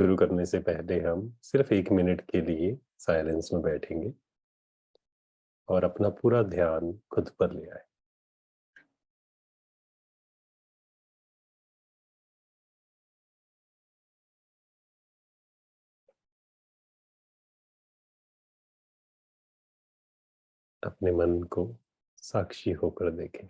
शुरू करने से पहले हम सिर्फ 1 मिनट के लिए साइलेंस में बैठेंगे और अपना पूरा ध्यान खुद पर ले आए। अपने मन को साक्षी होकर देखें।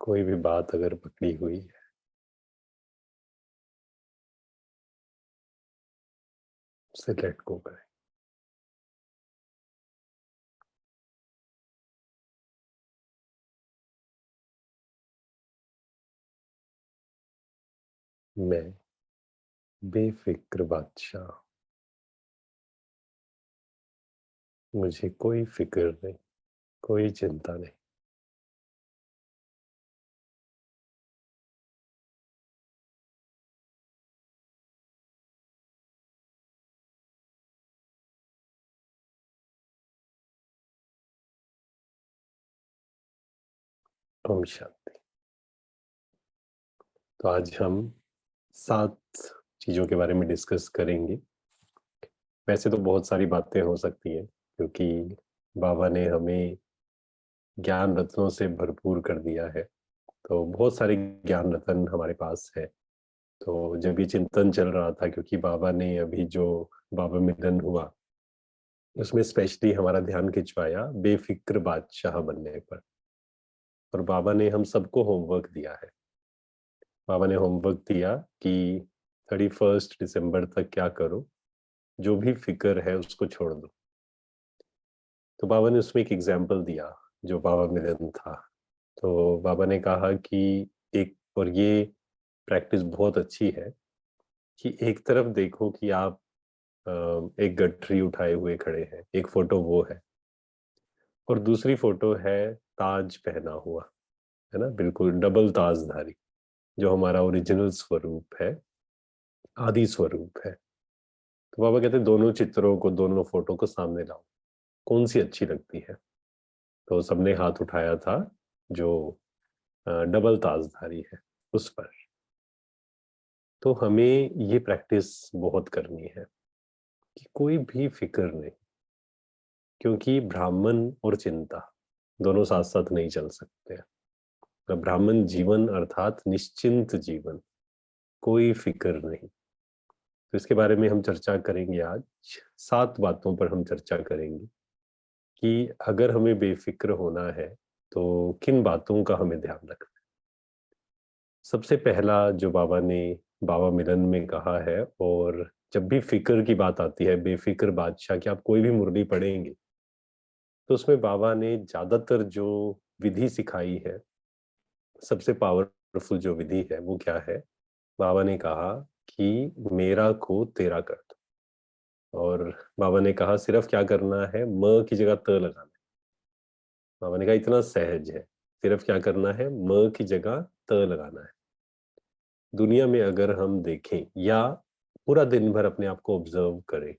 कोई भी बात अगर पकड़ी हुई है, उसे लेट गो करें। मैं बेफिक्र बादशाह, मुझे कोई फिक्र नहीं, कोई चिंता नहीं। ओम शांति। तो आज हम 7 चीजों के बारे में डिस्कस करेंगे। वैसे तो बहुत सारी बातें हो सकती हैं, क्योंकि बाबा ने हमें ज्ञान रत्नों से भरपूर कर दिया है। तो बहुत सारे ज्ञान रत्न हमारे पास है। तो जब ये चिंतन चल रहा था, क्योंकि बाबा ने अभी जो बाबा मिलन हुआ, उसमें स्पेशली हमारा ध्यान खिंचवाया बेफिक्र बादशाह बनने पर। और बाबा ने हम सबको होमवर्क दिया है। बाबा ने होमवर्क दिया कि 31 दिसंबर तक क्या करो, जो भी फिक्र है उसको छोड़ दो। तो बाबा ने उसमें एक एग्जाम्पल दिया, जो बाबा मिलन था। तो बाबा ने कहा कि एक, और ये प्रैक्टिस बहुत अच्छी है, कि एक तरफ देखो कि आप एक गठरी उठाए हुए खड़े हैं, एक फोटो वो है, और दूसरी फोटो है ताज पहना हुआ, है ना, बिल्कुल डबल ताजधारी, जो हमारा ओरिजिनल स्वरूप है, आदि स्वरूप है। तो बाबा कहते दोनों चित्रों को, दोनों फोटो को सामने लाओ, कौन सी अच्छी लगती है। तो सबने हाथ उठाया था जो डबल ताजधारी है, उस पर। तो हमें ये प्रैक्टिस बहुत करनी है कि कोई भी फिक्र नहीं, क्योंकि ब्राह्मण और चिंता दोनों साथ साथ नहीं चल सकते। तो ब्राह्मण जीवन अर्थात निश्चिंत जीवन, कोई फिक्र नहीं। तो इसके बारे में हम चर्चा करेंगे आज। 7 बातों पर हम चर्चा करेंगे कि अगर हमें बेफिक्र होना है तो किन बातों का हमें ध्यान रखना है। सबसे पहला जो बाबा ने बाबा मिलन में कहा है, और जब भी फिक्र की बात आती है, बेफिक्र बादशाह की आप कोई भी मुरली पढ़ेंगे, तो उसमें बाबा ने ज्यादातर जो विधि सिखाई है, सबसे पावरफुल जो विधि है वो क्या है। बाबा ने कहा कि मेरा को तेरा कर दो। और बाबा ने कहा सिर्फ क्या करना है, म की जगह त लगाना है। बाबा ने कहा इतना सहज है, सिर्फ क्या करना है, म की जगह त लगाना है। दुनिया में अगर हम देखें या पूरा दिन भर अपने आप को ऑब्जर्व करें,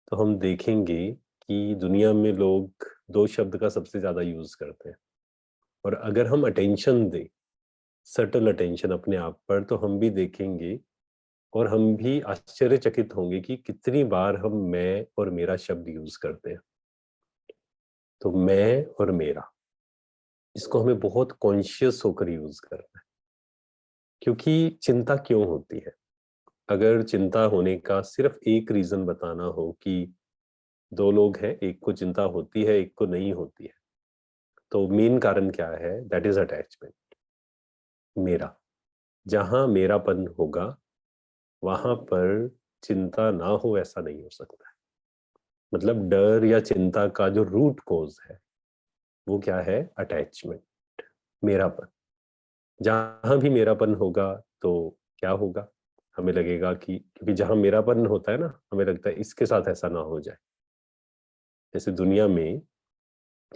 तो हम देखेंगे कि दुनिया में लोग 2 शब्द का सबसे ज्यादा यूज करते हैं। और अगर हम अटेंशन दें, सटल अटेंशन अपने आप पर, तो हम भी देखेंगे और हम भी आश्चर्यचकित होंगे कि कितनी बार हम मैं और मेरा शब्द यूज करते हैं। तो मैं और मेरा, इसको हमें बहुत कॉन्शियस होकर यूज करना है। क्योंकि चिंता क्यों होती है, अगर चिंता होने का सिर्फ एक रीजन बताना हो कि 2 लोग हैं, एक को चिंता होती है, एक को नहीं होती है, तो मेन कारण क्या है, दैट इज अटैचमेंट। मेरा, जहां मेरापन होगा वहां पर चिंता ना हो, ऐसा नहीं हो सकता है। मतलब डर या चिंता का जो रूट कोज है वो क्या है, अटैचमेंट, मेरापन। जहां भी मेरापन होगा तो क्या होगा, हमें लगेगा कि, क्योंकि जहां मेरापन होता है ना, हमें लगता है इसके साथ ऐसा ना हो जाए। जैसे दुनिया में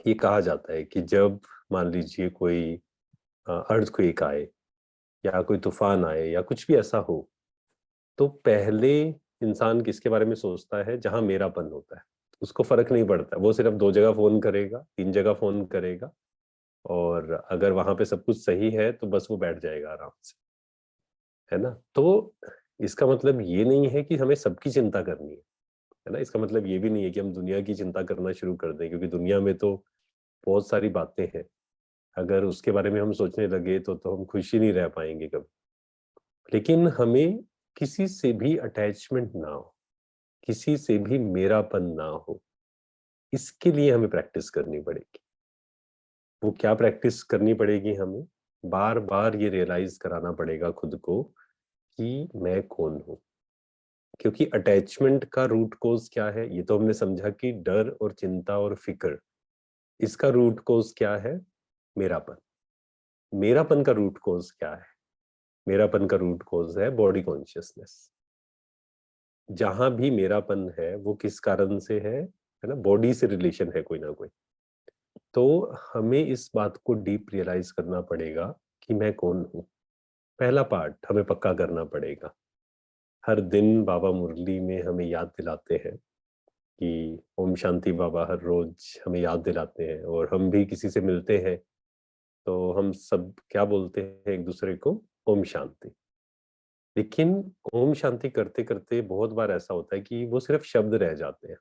ये कहा जाता है कि जब मान लीजिए कोई अर्थक्वेक आए, या कोई तूफान आए, या कुछ भी ऐसा हो, तो पहले इंसान किसके बारे में सोचता है? जहां मेरापन होता है उसको फर्क नहीं पड़ता, वो सिर्फ 2 जगह फोन करेगा, 3 जगह फोन करेगा, और अगर वहां पे सब कुछ सही है तो बस वो बैठ जाएगा आराम से, है ना? तो इसका मतलब ये नहीं है कि हमें सबकी चिंता करनी है ना? इसका मतलब ये भी नहीं है कि हम दुनिया की चिंता करना शुरू कर दें, क्योंकि दुनिया में तो बहुत सारी बातें हैं। अगर उसके बारे में हम सोचने लगे तो हम खुश ही नहीं रह पाएंगे कभी। लेकिन हमें किसी से भी अटैचमेंट ना हो, किसी से भी मेरापन ना हो, इसके लिए हमें प्रैक्टिस करनी पड़ेगी। वो क्या प्रैक्टिस करनी पड़ेगी? हमें बार बार ये रियलाइज कराना पड़ेगा खुद को कि मैं कौन हूं। क्योंकि अटैचमेंट का रूट कोज क्या है? ये तो हमने समझा कि डर और चिंता और फिक्र, इसका रूट कोज क्या है? मेरापन। मेरापन का रूट कोज क्या है? मेरापन का रूट कोज है बॉडी कॉन्शियसनेस। जहां भी मेरापन है वो किस कारण से है ना? बॉडी से रिलेशन है कोई ना कोई। तो हमें इस बात को डीप रियलाइज करना पड़ेगा कि मैं कौन हूं। पहला पार्ट हमें पक्का करना पड़ेगा। हर दिन बाबा मुरली में हमें याद दिलाते हैं कि ओम शांति बाबा हर रोज हमें याद दिलाते हैं, और हम भी किसी से मिलते हैं तो हम सब क्या बोलते हैं एक दूसरे को? ओम शांति। लेकिन ओम शांति करते करते बहुत बार ऐसा होता है कि वो सिर्फ शब्द रह जाते हैं।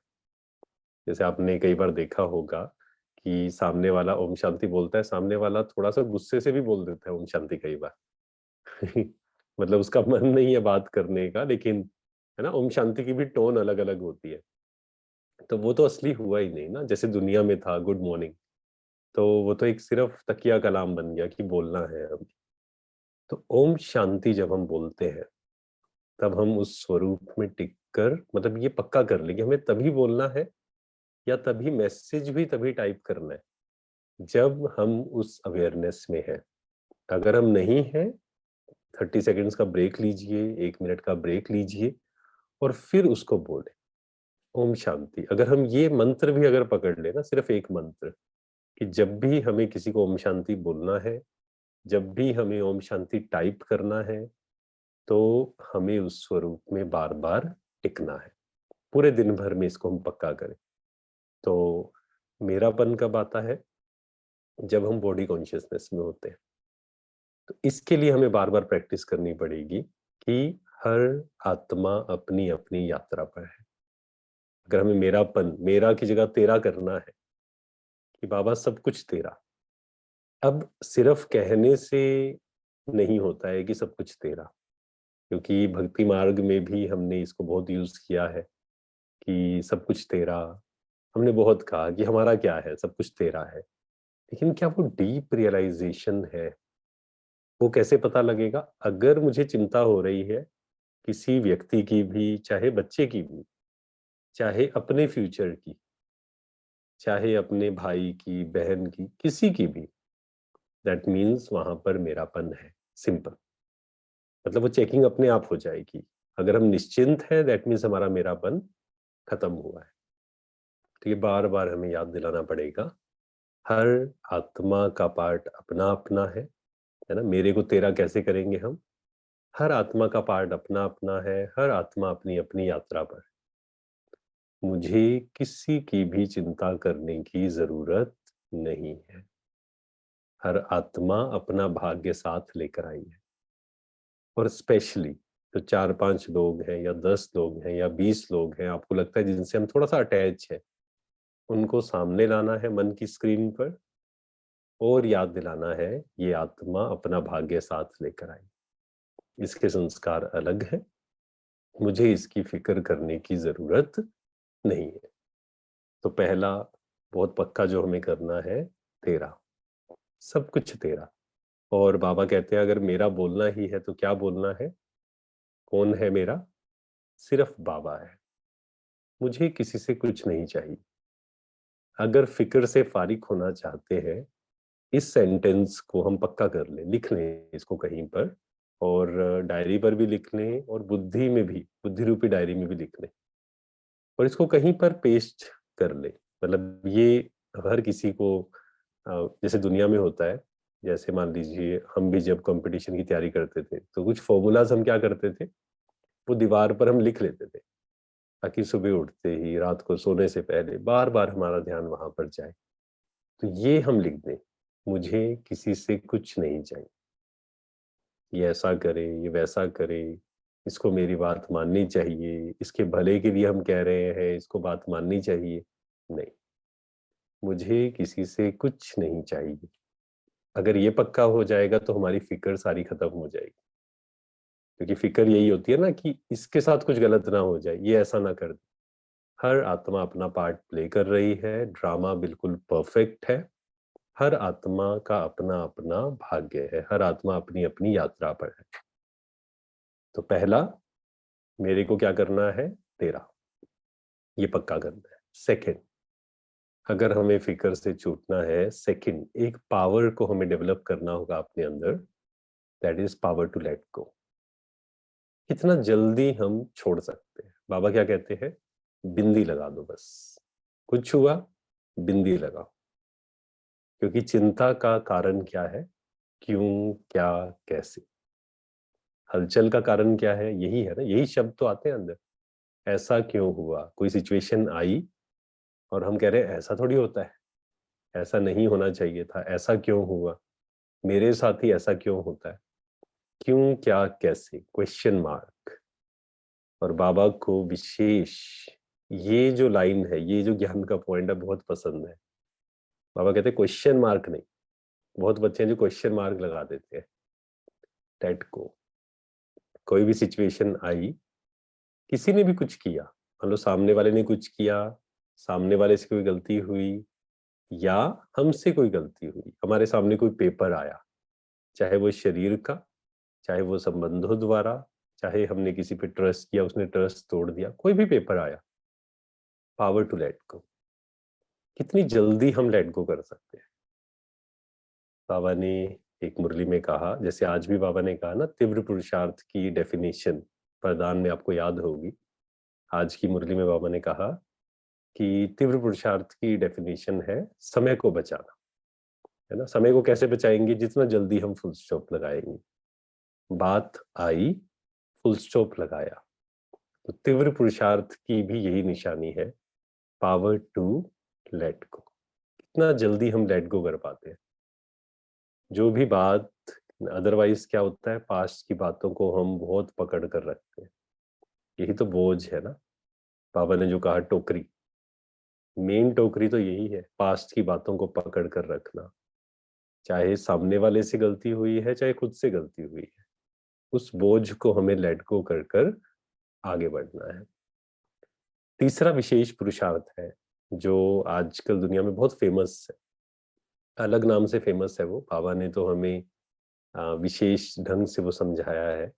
जैसे आपने कई बार देखा होगा कि सामने वाला ओम शांति बोलता है, सामने वाला थोड़ा सा गुस्से से भी बोल देता है ओम शांति कई बार। मतलब उसका मन नहीं है बात करने का, लेकिन है ना, ओम शांति की भी टोन अलग अलग होती है। तो वो तो असली हुआ ही नहीं ना। जैसे दुनिया में था गुड मॉर्निंग, तो वो तो एक सिर्फ तकिया कलाम बन गया कि बोलना है अब। तो ओम शांति जब हम बोलते हैं तब हम उस स्वरूप में टिक कर, मतलब ये पक्का कर लेंगे हमें तभी बोलना है, या तभी मैसेज भी तभी टाइप करना है जब हम उस अवेयरनेस में है। अगर हम नहीं है, 30 सेकेंड्स का ब्रेक लीजिए, 1 मिनट का ब्रेक लीजिए, और फिर उसको बोले ओम शांति। अगर हम ये मंत्र भी अगर पकड़ ले ना, सिर्फ एक मंत्र, कि जब भी हमें किसी को ओम शांति बोलना है, जब भी हमें ओम शांति टाइप करना है, तो हमें उस स्वरूप में बार बार टिकना है। पूरे दिन भर में इसको हम पक्का करें। तो मेरापन कब आता है? जब हम बॉडी कॉन्शियसनेस में होते हैं। तो इसके लिए हमें बार बार प्रैक्टिस करनी पड़ेगी कि हर आत्मा अपनी अपनी यात्रा पर है। अगर हमें मेरापन, मेरा की जगह तेरा करना है कि बाबा सब कुछ तेरा। अब सिर्फ कहने से नहीं होता है कि सब कुछ तेरा, क्योंकि भक्ति मार्ग में भी हमने इसको बहुत यूज किया है कि सब कुछ तेरा। हमने बहुत कहा कि हमारा क्या है, सब कुछ तेरा है। लेकिन क्या वो डीप रियलाइजेशन है? वो कैसे पता लगेगा? अगर मुझे चिंता हो रही है किसी व्यक्ति की भी, चाहे बच्चे की भी, चाहे अपने फ्यूचर की, चाहे अपने भाई की, बहन की, किसी की भी, दैट मीन्स वहां पर मेरापन है। सिंपल। मतलब वो चेकिंग अपने आप हो जाएगी। अगर हम निश्चिंत हैं, दैट मीन्स हमारा मेरापन खत्म हुआ है। तो ये बार बार हमें याद दिलाना पड़ेगा। हर आत्मा का पार्ट अपना अपना है ना? मेरे को तेरा कैसे करेंगे हम? हर आत्मा का पार्ट अपना अपना है, हर आत्मा अपनी अपनी यात्रा पर। मुझे किसी की भी चिंता करने की जरूरत नहीं है। हर आत्मा अपना भाग्य साथ लेकर आई है। और स्पेशली जो 4-5 लोग हैं, या 10 लोग हैं, या 20 लोग हैं, आपको लगता है जिनसे हम थोड़ा सा अटैच है, उनको सामने लाना है मन की स्क्रीन पर, और याद दिलाना है ये आत्मा अपना भाग्य साथ लेकर आई। इसके संस्कार अलग है, मुझे इसकी फिक्र करने की जरूरत नहीं है। तो पहला बहुत पक्का जो हमें करना है, तेरा, सब कुछ तेरा। और बाबा कहते हैं अगर मेरा बोलना ही है तो क्या बोलना है? कौन है मेरा? सिर्फ बाबा है। मुझे किसी से कुछ नहीं चाहिए। अगर फिक्र से फारिग होना चाहते हैं, इस सेंटेंस को हम पक्का कर लें, लिख लें इसको कहीं पर, और डायरी पर भी लिख लें, और बुद्धि में भी, बुद्धि रूपी डायरी में भी लिख लें, और इसको कहीं पर पेस्ट कर लें। मतलब ये हर किसी को, जैसे दुनिया में होता है, जैसे मान लीजिए हम भी जब कंपटीशन की तैयारी करते थे तो कुछ फॉर्मूलाज हम क्या करते थे, वो दीवार पर हम लिख लेते थे। ताकि सुबह उठते ही, रात को सोने से पहले बार बार हमारा ध्यान वहां पर जाए। तो ये हम लिख दें, मुझे किसी से कुछ नहीं चाहिए, ये ऐसा करे, ये वैसा करे, इसको मेरी बात माननी चाहिए, इसके भले के लिए हम कह रहे हैं, इसको बात माननी चाहिए। नहीं, मुझे किसी से कुछ नहीं चाहिए। अगर ये पक्का हो जाएगा तो हमारी फिक्र सारी खत्म हो जाएगी। क्योंकि फिक्र यही होती है ना कि इसके साथ कुछ गलत ना हो जाए, ये ऐसा ना कर दे। हर आत्मा अपना पार्ट प्ले कर रही है, ड्रामा बिल्कुल परफेक्ट है। हर आत्मा का अपना अपना भाग्य है, हर आत्मा अपनी अपनी यात्रा पर है। तो पहला, मेरे को क्या करना है, तेरा, ये पक्का करना है। सेकंड, अगर हमें फिक्र से छूटना है, सेकंड एक पावर को हमें डेवलप करना होगा अपने अंदर, that is power to let go. कितना जल्दी हम छोड़ सकते हैं। बाबा क्या कहते हैं, बिंदी लगा दो बस, कुछ हुआ बिंदी लगाओ। क्योंकि चिंता का कारण क्या है, क्यों, क्या, कैसे। हलचल का कारण क्या है, यही है ना, यही शब्द तो आते हैं अंदर। ऐसा क्यों हुआ, कोई सिचुएशन आई और हम कह रहे हैं ऐसा थोड़ी होता है, ऐसा नहीं होना चाहिए था, ऐसा क्यों हुआ, मेरे साथ ही ऐसा क्यों होता है, क्यों, क्या, कैसे, क्वेश्चन मार्क। और बाबा को विशेष ये जो लाइन है, ये जो ज्ञान का पॉइंट है, बहुत पसंद है। बाबा कहते हैं क्वेश्चन मार्क नहीं। बहुत बच्चे हैं जो क्वेश्चन मार्क लगा देते हैं। दैट को, कोई भी सिचुएशन आई, किसी ने भी कुछ किया, मान लो सामने वाले ने कुछ किया, सामने वाले से कोई गलती हुई, या हमसे कोई गलती हुई, हमारे सामने कोई पेपर आया, चाहे वो शरीर का, चाहे वो संबंधों द्वारा, चाहे हमने किसी पे ट्रस्ट किया, उसने ट्रस्ट तोड़ दिया, कोई भी पेपर आया, पावर टू लेट गो। कितनी जल्दी हम लेट गो कर सकते हैं। बाबा ने एक मुरली में कहा, जैसे आज भी बाबा ने कहा ना, तीव्र पुरुषार्थ की डेफिनेशन प्रदान में आपको याद होगी। आज की मुरली में बाबा ने कहा कि तीव्र पुरुषार्थ की डेफिनेशन है समय को बचाना, है ना। समय को कैसे बचाएंगे, जितना जल्दी हम फुल स्टॉप लगाएंगे। बात आई, फुल स्टॉप लगाया। तो तीव्र पुरुषार्थ की भी यही निशानी है, पावर टू लेट गो। कितना जल्दी हम लेट गो कर पाते हैं। जो भी बात, अदरवाइज क्या होता है, पास्ट की बातों को हम बहुत पकड़ कर रखते हैं। यही तो बोझ है ना। बाबा ने जो कहा टोकरी, मेन टोकरी तो यही है, पास्ट की बातों को पकड़ कर रखना। चाहे सामने वाले से गलती हुई है, चाहे खुद से गलती हुई है, उस बोझ को हमें लेट गो कर कर आगे बढ़ना है। तीसरा विशेष पुरुषार्थ है जो आजकल दुनिया में बहुत फेमस है, अलग नाम से फेमस है वो। बाबा ने तो हमें विशेष ढंग से वो समझाया है।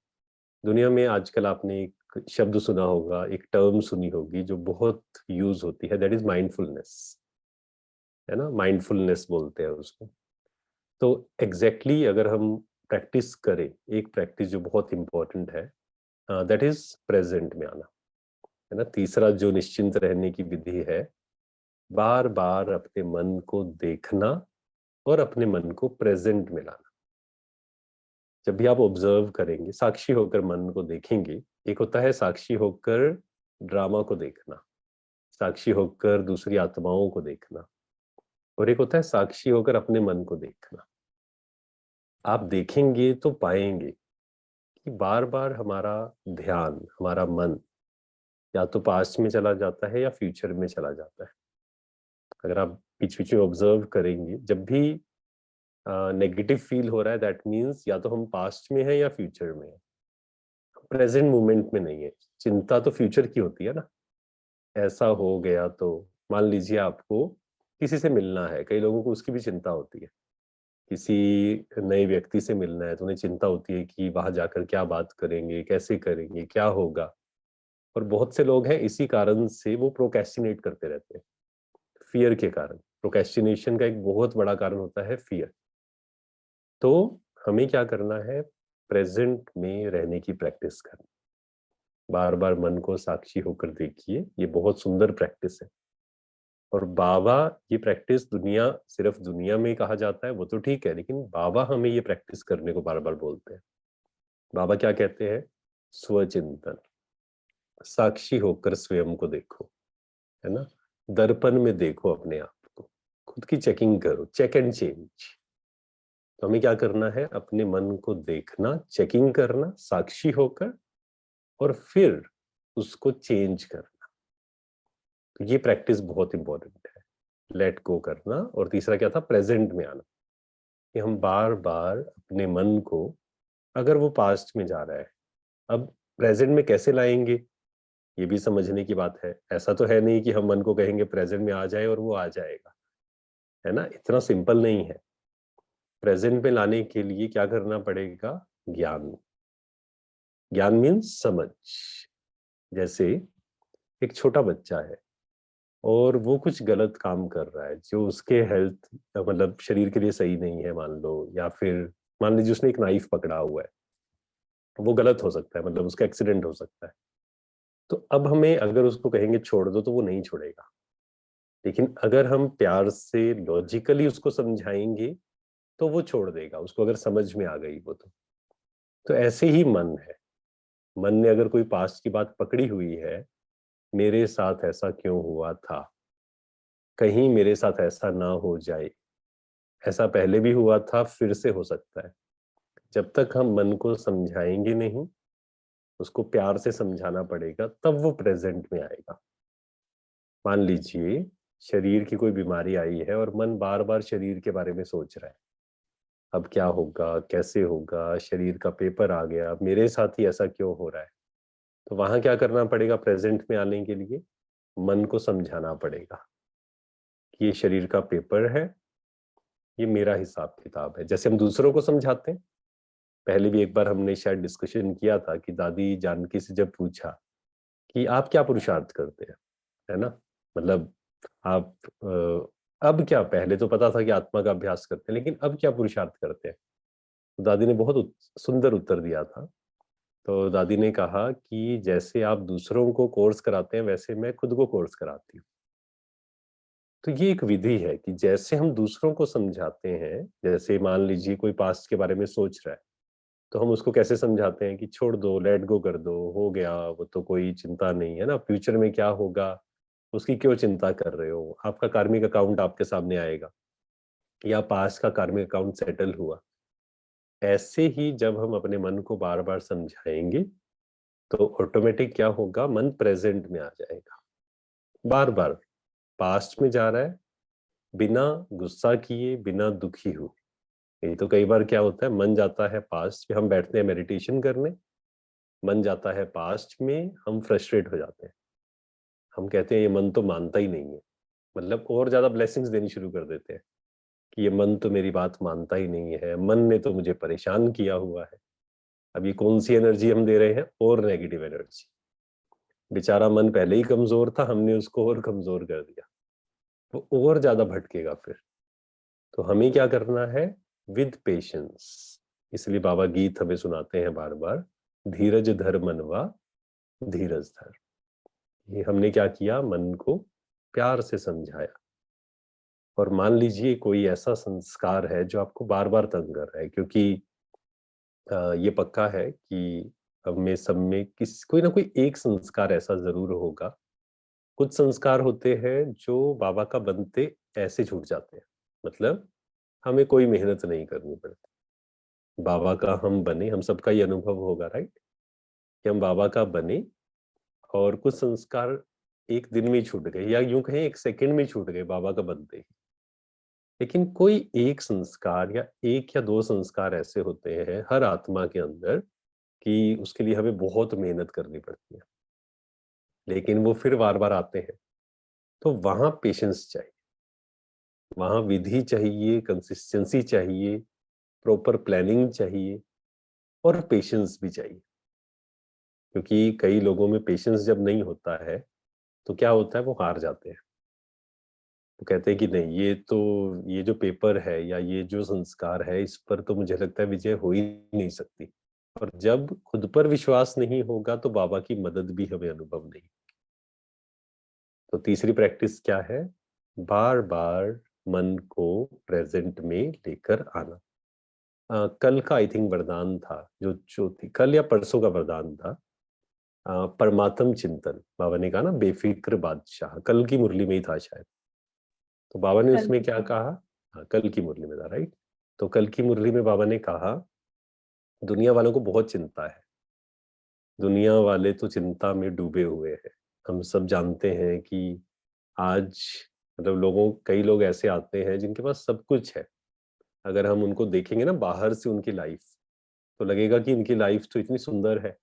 दुनिया में आजकल आपने एक शब्द सुना होगा, एक टर्म सुनी होगी जो बहुत यूज होती है, दैट इज माइंडफुलनेस, है ना। माइंडफुलनेस बोलते हैं उसको। तो एग्जैक्टली अगर हम प्रैक्टिस करें, एक प्रैक्टिस जो बहुत इंपॉर्टेंट है, दैट इज प्रेजेंट में आना, है ना। तीसरा जो निश्चिंत रहने की विधि है, बार बार अपने मन को देखना और अपने मन को प्रेजेंट में लाना। जब भी आप ऑब्जर्व करेंगे, साक्षी होकर मन को देखेंगे। एक होता है साक्षी होकर ड्रामा को देखना, साक्षी होकर दूसरी आत्माओं को देखना, और एक होता है साक्षी होकर अपने मन को देखना। आप देखेंगे तो पाएंगे कि बार बार हमारा ध्यान, हमारा मन या तो पास्ट में चला जाता है या फ्यूचर में चला जाता है। अगर आप बीच बीच में ऑब्जर्व करेंगे, जब भी नेगेटिव फील हो रहा है, दैट मीन्स या तो हम पास्ट में है या फ्यूचर में है, प्रेजेंट मोमेंट में नहीं है। चिंता तो फ्यूचर की होती है ना, ऐसा हो गया तो। मान लीजिए आपको किसी से मिलना है, कई लोगों को उसकी भी चिंता होती है। किसी नए व्यक्ति से मिलना है तो उन्हें चिंता होती है कि वहां जाकर क्या बात करेंगे, कैसे करेंगे, क्या होगा। और बहुत से लोग हैं, इसी कारण से वो प्रोक्रेस्टिनेट करते रहते हैं, फियर के कारण। प्रोक्रेस्टिनेशन का एक बहुत बड़ा कारण होता है फियर। तो हमें क्या करना है, प्रेजेंट में रहने की प्रैक्टिस करनी। बार बार मन को साक्षी होकर देखिए, ये बहुत सुंदर प्रैक्टिस है। और बाबा, ये प्रैक्टिस दुनिया, सिर्फ दुनिया में कहा जाता है वो तो ठीक है, लेकिन बाबा हमें ये प्रैक्टिस करने को बार बार बोलते हैं। बाबा क्या कहते हैं, स्वचिंतन। साक्षी होकर स्वयं को देखो, है ना? दर्पण में देखो अपने आप को, खुद की चेकिंग करो, चेक एंड चेंज। तो हमें क्या करना है? अपने मन को देखना, चेकिंग करना साक्षी होकर, और फिर उसको चेंज करना। तो ये प्रैक्टिस बहुत इंपॉर्टेंट है, लेट गो करना। और तीसरा क्या था? प्रेजेंट में आना, कि हम बार बार अपने मन को, अगर वो पास्ट में जा रहा है, अब प्रेजेंट में कैसे लाएंगे, ये भी समझने की बात है। ऐसा तो है नहीं कि हम मन को कहेंगे प्रेजेंट में आ जाए और वो आ जाएगा, है ना? इतना सिंपल नहीं है। प्रेजेंट में लाने के लिए क्या करना पड़ेगा? ज्ञान। ज्ञान मीन्स समझ। जैसे एक छोटा बच्चा है और वो कुछ गलत काम कर रहा है जो उसके हेल्थ, मतलब शरीर के लिए सही नहीं है, मान लो, या फिर मान लीजिए उसने एक नाइफ पकड़ा हुआ है, वो गलत हो सकता है, मतलब उसका एक्सीडेंट हो सकता है। तो अब हमें अगर उसको कहेंगे छोड़ दो, तो वो नहीं छोड़ेगा। लेकिन अगर हम प्यार से लॉजिकली उसको समझाएंगे तो वो छोड़ देगा, उसको अगर समझ में आ गई वो। तो ऐसे ही मन है। मन ने अगर कोई पास्ट की बात पकड़ी हुई है, मेरे साथ ऐसा क्यों हुआ था, कहीं मेरे साथ ऐसा ना हो जाए, ऐसा पहले भी हुआ था, फिर से हो सकता है। जब तक हम मन को समझाएंगे नहीं, उसको प्यार से समझाना पड़ेगा, तब वो प्रेजेंट में आएगा। मान लीजिए शरीर की कोई बीमारी आई है और मन बार बार शरीर के बारे में सोच रहा है, अब क्या होगा, कैसे होगा, शरीर का पेपर आ गया, अब मेरे साथ ही ऐसा क्यों हो रहा है। तो वहां क्या करना पड़ेगा? प्रेजेंट में आने के लिए मन को समझाना पड़ेगा कि ये शरीर का पेपर है, ये मेरा हिसाब किताब है। जैसे हम दूसरों को समझाते हैं, पहले भी एक बार हमने शायद डिस्कशन किया था कि दादी जानकी से जब पूछा कि आप क्या पुरुषार्थ करते हैं, है ना, मतलब आप अब क्या, पहले तो पता था कि आत्मा का अभ्यास करते हैं, लेकिन अब क्या पुरुषार्थ करते हैं? तो दादी ने बहुत सुंदर उत्तर दिया था। तो दादी ने कहा कि जैसे आप दूसरों को कोर्स कराते हैं, वैसे मैं खुद को कोर्स कराती हूँ। तो ये एक विधि है कि जैसे हम दूसरों को समझाते हैं, जैसे मान लीजिए कोई पास्ट के बारे में सोच रहा है, तो हम उसको कैसे समझाते हैं कि छोड़ दो, लेट गो कर दो, हो गया, वो तो कोई चिंता नहीं है ना, फ्यूचर में क्या होगा उसकी क्यों चिंता कर रहे हो, आपका कार्मिक अकाउंट आपके सामने आएगा, या पास्ट का कार्मिक अकाउंट सेटल हुआ। ऐसे ही जब हम अपने मन को बार बार समझाएंगे, तो ऑटोमेटिक क्या होगा? मन प्रेजेंट में आ जाएगा। बार बार पास्ट में जा रहा है, बिना गुस्सा किए, बिना दुखी हुए। ये तो कई बार क्या होता है, मन जाता है पास्ट में, हम बैठते हैं मेडिटेशन करने, मन जाता है पास्ट में, हम फ्रस्ट्रेट हो जाते हैं, हम कहते हैं ये मन तो मानता ही नहीं है, मतलब और ज्यादा ब्लेसिंग्स देनी शुरू कर देते हैं कि ये मन तो मेरी बात मानता ही नहीं है, मन ने तो मुझे परेशान किया हुआ है। अब ये कौन सी एनर्जी हम दे रहे हैं? और नेगेटिव एनर्जी। बेचारा मन पहले ही कमजोर था, हमने उसको और कमजोर कर दिया, वो और ज्यादा भटकेगा फिर। तो हमें क्या करना है? With patience. इसलिए बाबा गीत हमें सुनाते हैं बार बार, धीरज धर मनवा, धीरज धर। ये हमने क्या किया? मन को प्यार से समझाया। और मान लीजिए कोई ऐसा संस्कार है जो आपको बार बार तंग कर रहा है, क्योंकि ये पक्का है कि हम में सब में किस कोई ना कोई एक संस्कार ऐसा जरूर होगा। कुछ संस्कार होते हैं जो बाबा का बनते ऐसे छूट जाते हैं, मतलब हमें कोई मेहनत नहीं करनी पड़ती, बाबा का हम बने। हम सबका ये अनुभव होगा, राइट, कि हम बाबा का बने और कुछ संस्कार एक दिन में ही छूट गए, या यूं कहें एक सेकंड में ही छूट गए बाबा का बनते ही। लेकिन कोई एक संस्कार या एक या दो संस्कार ऐसे होते हैं हर आत्मा के अंदर कि उसके लिए हमें बहुत मेहनत करनी पड़ती है, लेकिन वो फिर बार बार आते हैं। तो वहां पेशेंस चाहिए, वहां विधि चाहिए, कंसिस्टेंसी चाहिए, प्रॉपर प्लानिंग चाहिए, और पेशेंस भी चाहिए। क्योंकि कई लोगों में पेशेंस जब नहीं होता है, तो क्या होता है? वो हार जाते हैं। वो कहते हैं कि नहीं, ये जो पेपर है या ये जो संस्कार है, इस पर तो मुझे लगता है विजय हो ही नहीं सकती। और जब खुद पर विश्वास नहीं होगा, तो बाबा की मदद भी हमें अनुभव नहीं। तो तीसरी प्रैक्टिस क्या है? बार बार मन को प्रेजेंट में लेकर आना। कल का आई थिंक वरदान था, जो जो थी कल या परसों का वरदान था परमात्म चिंतन, बाबा ने कहा ना बेफिक्र बादशाह, कल की मुरली में ही था शायद। तो बाबा ने कल उसमें की क्या मुरली। कहा? हाँ, कल की मुरली में था, राइट। तो कल की मुरली में बाबा ने कहा दुनिया वालों को बहुत चिंता है, दुनिया वाले तो चिंता में डूबे हुए हैं। हम सब जानते हैं कि आज मतलब कई लोग ऐसे आते हैं जिनके पास सब कुछ है। अगर हम उनको देखेंगे ना बाहर से उनकी लाइफ, तो लगेगा कि इनकी लाइफ तो इतनी सुंदर है,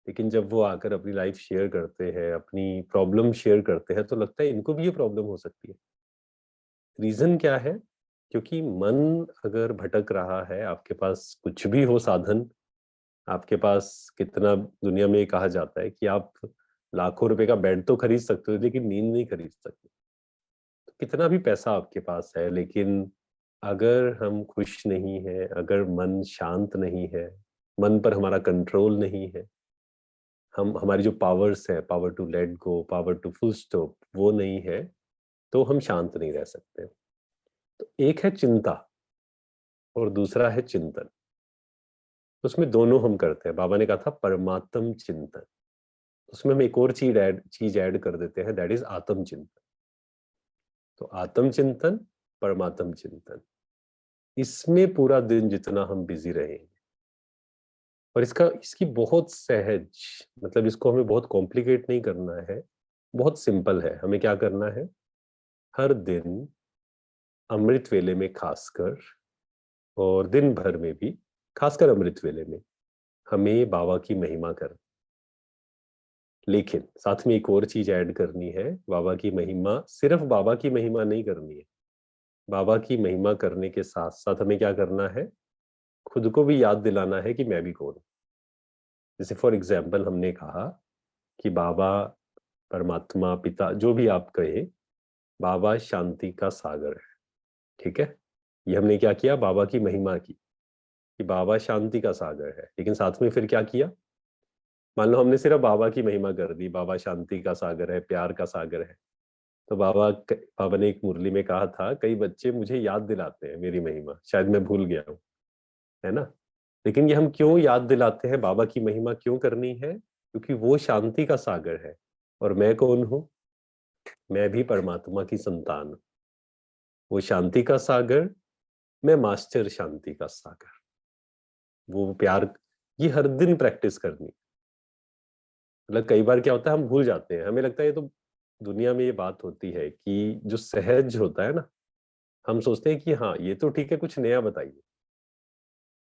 लेकिन जब वो आकर अपनी लाइफ शेयर करते हैं, अपनी प्रॉब्लम शेयर करते हैं, तो लगता है इनको भी ये प्रॉब्लम हो सकती है। रीजन क्या है? क्योंकि मन अगर भटक रहा है, आपके पास कुछ भी हो साधन, आपके पास कितना, दुनिया में ये कहा जाता है कि आप लाखों रुपए का बेड तो खरीद सकते हो लेकिन नींद नहीं खरीद सकते। तो कितना भी पैसा आपके पास है, लेकिन अगर हम खुश नहीं है, अगर मन शांत नहीं है, मन पर हमारा कंट्रोल नहीं है, हम हमारी जो पावर्स है, power to let go, power to full stop, वो नहीं है, तो हम शांत नहीं रह सकते। तो एक है चिंता और दूसरा है चिंतन। उसमें दोनों हम करते हैं। बाबा ने कहा था परमात्म चिंतन, उसमें हम एक और चीज ऐड कर देते हैं, दैट इज आत्म चिंतन। तो आत्म चिंतन, परमात्म चिंतन, इसमें पूरा दिन जितना हम बिजी रहेंगे, और इसकी बहुत सहज, मतलब इसको हमें बहुत कॉम्प्लिकेट नहीं करना है, बहुत सिंपल है। हमें क्या करना है? हर दिन अमृत वेले में खासकर, और दिन भर में भी, खासकर अमृत वेले में, हमें बाबा की महिमा कर, लेकिन साथ में एक और चीज ऐड करनी है। बाबा की महिमा, सिर्फ बाबा की महिमा नहीं करनी है, बाबा की महिमा करने के साथ साथ हमें क्या करना है? खुद को भी याद दिलाना है कि मैं भी कौन हूं। जैसे फॉर एग्जाम्पल हमने कहा कि बाबा, परमात्मा, पिता, जो भी आप कहे, बाबा शांति का सागर है। ठीक है, ये हमने क्या किया? बाबा की महिमा की कि बाबा शांति का सागर है, लेकिन साथ में फिर क्या किया? मान लो हमने सिर्फ बाबा की महिमा कर दी, बाबा शांति का सागर है, प्यार का सागर है, तो बाबा ने एक मुरली में कहा था, कई बच्चे मुझे याद दिलाते हैं मेरी महिमा, शायद मैं भूल गया हूँ, है ना। लेकिन ये हम क्यों याद दिलाते हैं? बाबा की महिमा क्यों करनी है? क्योंकि वो शांति का सागर है, और मैं कौन हूं? मैं भी परमात्मा की संतान हूं। वो शांति का सागर, मैं मास्टर शांति का सागर। वो प्यार, ये हर दिन प्रैक्टिस करनी। मतलब कई बार क्या होता है, हम भूल जाते हैं, हमें लगता है ये तो, दुनिया में ये बात होती है कि जो सहज होता है ना, हम सोचते हैं कि हाँ ये तो ठीक है, कुछ नया बताइए।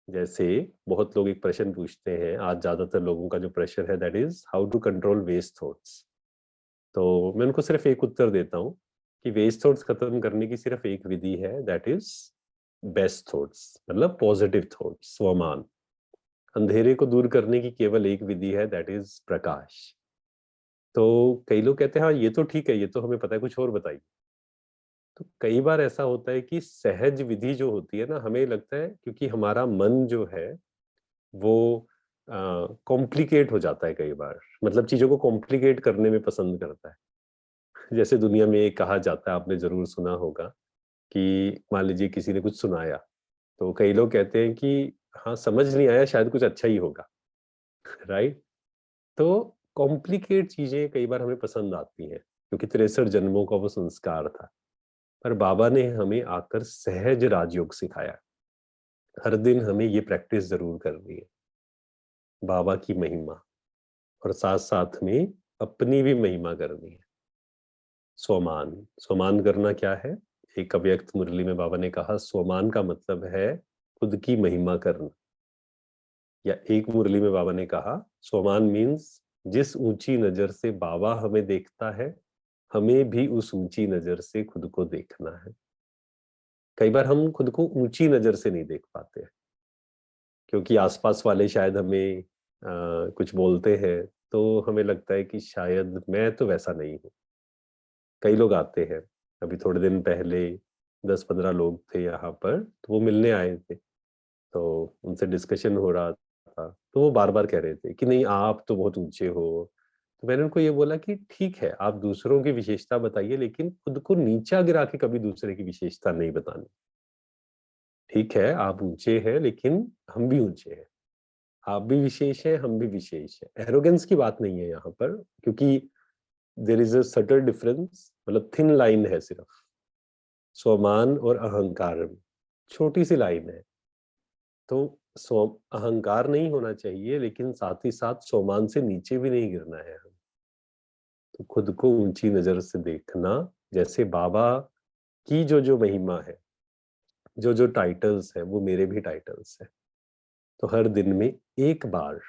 जैसे बहुत लोग एक प्रश्न पूछते हैं, आज ज्यादातर लोगों का जो प्रश्न है, that is how to control waste thoughts. तो मैं उनको सिर्फ एक उत्तर देता हूँ कि वेस्ट थॉट्स खत्म करने की सिर्फ एक विधि है, दैट इज बेस्ट थॉट्स, मतलब पॉजिटिव थॉट्स, स्वमान। अंधेरे को दूर करने की केवल एक विधि है, दैट इज प्रकाश। तो कई लोग कहते हैं हाँ ये तो ठीक है, ये तो हमें पता है, कुछ और बताइए। तो कई बार ऐसा होता है कि सहज विधि जो होती है ना, हमें लगता है क्योंकि हमारा मन जो है वो कॉम्प्लिकेट हो जाता है कई बार, मतलब चीजों को कॉम्प्लिकेट करने में पसंद करता है। जैसे दुनिया में एक कहा जाता है, आपने जरूर सुना होगा, कि मान लीजिए किसी ने कुछ सुनाया, तो कई लोग कहते हैं कि हाँ समझ नहीं आया, शायद कुछ अच्छा ही होगा। राइट। तो कॉम्प्लिकेट चीजें कई बार हमें पसंद आती हैं, क्योंकि 63 जन्मों का वो संस्कार था। पर बाबा ने हमें आकर सहज राजयोग सिखाया। हर दिन हमें ये प्रैक्टिस जरूर करनी है, बाबा की महिमा, और साथ साथ में अपनी भी महिमा करनी है। स्वमान, स्वमान करना क्या है? एक अव्यक्त मुरली में बाबा ने कहा, स्वमान का मतलब है खुद की महिमा करना। या एक मुरली में बाबा ने कहा, स्वमान मीन्स जिस ऊंची नजर से बाबा हमें देखता है, हमें भी उस ऊंची नजर से खुद को देखना है। कई बार हम खुद को ऊंची नजर से नहीं देख पाते हैं, क्योंकि आसपास वाले शायद हमें कुछ बोलते हैं, तो हमें लगता है कि शायद मैं तो वैसा नहीं हूँ। कई लोग आते हैं, अभी थोड़े दिन पहले 10-15 लोग थे यहाँ पर, तो वो मिलने आए थे, तो उनसे डिस्कशन हो रहा था, तो वो बार बार कह रहे थे कि नहीं आप तो बहुत ऊंचे हो। तो मैंने उनको ये बोला कि ठीक है, आप दूसरों की विशेषता बताइए, लेकिन खुद को नीचा गिरा के कभी दूसरे की विशेषता नहीं बतानी। ठीक है आप ऊंचे हैं, लेकिन हम भी ऊंचे हैं। आप भी विशेष हैं, हम भी विशेष हैं। एरोगेंस की बात नहीं है यहाँ पर, क्योंकि there is a subtle difference, मतलब थिन लाइन है सिर्फ स्वमान और अहंकार में, छोटी सी लाइन है। तो स्व अहंकार नहीं होना चाहिए, लेकिन साथ ही साथ स्वमान से नीचे भी नहीं गिरना है हम। तो खुद को ऊंची नजर से देखना, जैसे बाबा की जो जो महिमा है, जो जो टाइटल्स है, वो मेरे भी टाइटल्स है। तो हर दिन में एक बार,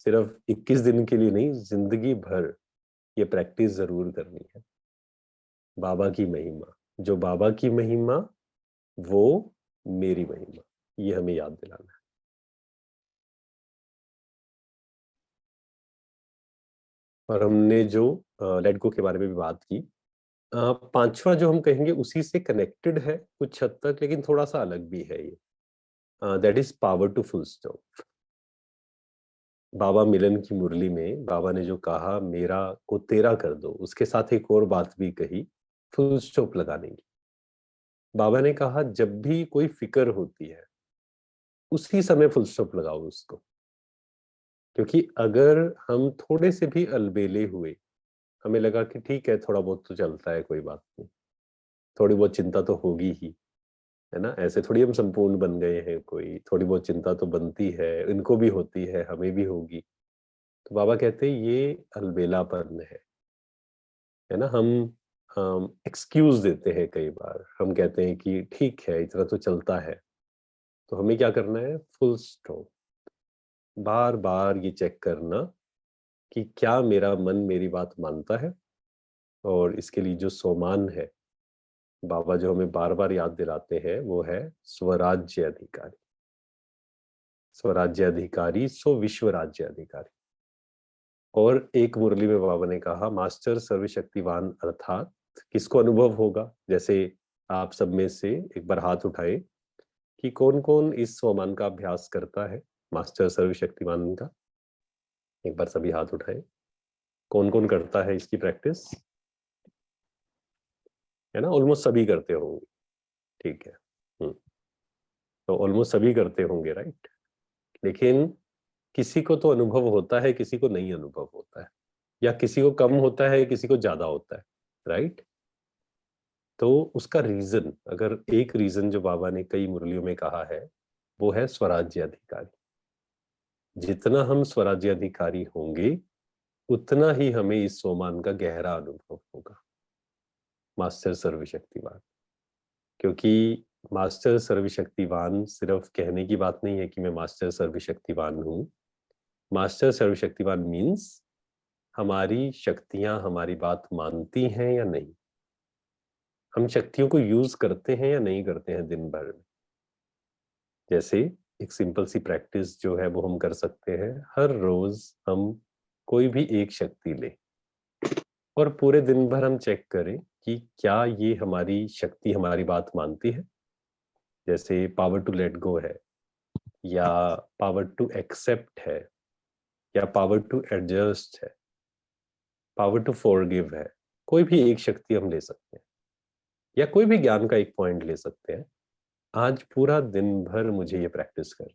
सिर्फ 21 दिन के लिए नहीं, जिंदगी भर ये प्रैक्टिस जरूर करनी है। बाबा की महिमा, जो बाबा की महिमा वो मेरी महिमा, ये हमें याद दिलाना है। और हमने जो लेट गो के बारे में भी बात की, पांचवा जो हम कहेंगे उसी से कनेक्टेड है कुछ हद तक, लेकिन थोड़ा सा अलग भी है ये। That is power to full stop. बाबा मिलन की मुरली में बाबा ने जो कहा, मेरा को तेरा कर दो, उसके साथ एक और बात भी कही, फुल स्टॉप लगाने की। बाबा ने कहा जब भी कोई फिक्र होती है उसी समय फुल स्टॉप लगाओ उसको। क्योंकि अगर हम थोड़े से भी अलबेले हुए, हमें लगा कि ठीक है थोड़ा बहुत तो चलता है, कोई बात नहीं, थोड़ी बहुत चिंता तो होगी ही, है ना, ऐसे थोड़ी हम संपूर्ण बन गए हैं, कोई थोड़ी बहुत चिंता तो बनती है, इनको भी होती है, हमें भी होगी। तो बाबा कहते हैं ये अलबेलापन है ना। हम एक्सक्यूज देते हैं, कई बार हम कहते हैं कि ठीक है इतना तो चलता है। तो हमें क्या करना है, फुल स्टॉप, बार बार ये चेक करना कि क्या मेरा मन मेरी बात मानता है। और इसके लिए जो सोमान है, बाबा जो हमें बार बार याद दिलाते हैं, वो है स्वराज्य अधिकारी। स्वराज्य अधिकारी सो विश्व राज्य अधिकारी। और एक मुरली में बाबा ने कहा, मास्टर सर्वशक्तिवान अर्थात किसको अनुभव होगा। जैसे आप सब में से एक बार हाथ उठाए कि कौन कौन इस स्वमान का अभ्यास करता है, मास्टर सर्वशक्तिवान का। एक बार सभी हाथ उठाए, कौन कौन करता है इसकी प्रैक्टिस, है ना, ऑलमोस्ट सभी करते होंगे। ठीक है। तो ऑलमोस्ट सभी करते होंगे, राइट। लेकिन किसी को तो अनुभव होता है, किसी को नहीं अनुभव होता है, या किसी को कम होता है, किसी को ज्यादा होता है, राइट। तो उसका रीजन, अगर एक रीजन जो बाबा ने कई मुरलियों में कहा है, वो है स्वराज्य अधिकारी। जितना हम स्वराज्य अधिकारी होंगे उतना ही हमें इस सोमान का गहरा अनुभव होगा, मास्टर सर्वशक्तिवान। क्योंकि मास्टर सर्वशक्तिवान सिर्फ कहने की बात नहीं है कि मैं मास्टर सर्वशक्तिवान हूं। मास्टर सर्वशक्तिवान मीन्स हमारी शक्तियां हमारी बात मानती हैं या नहीं, हम शक्तियों को यूज करते हैं या नहीं करते हैं दिन भर में। जैसे एक सिंपल सी प्रैक्टिस जो है वो हम कर सकते हैं, हर रोज हम कोई भी एक शक्ति लें और पूरे दिन भर हम चेक करें कि क्या ये हमारी शक्ति हमारी बात मानती है। जैसे पावर टू लेट गो है, या पावर टू एक्सेप्ट है, या पावर टू एडजस्ट है, पावर टू फॉरगिव है। कोई भी एक शक्ति हम ले सकते हैं, या कोई भी ज्ञान का एक पॉइंट ले सकते हैं। आज पूरा दिन भर मुझे ये प्रैक्टिस कर।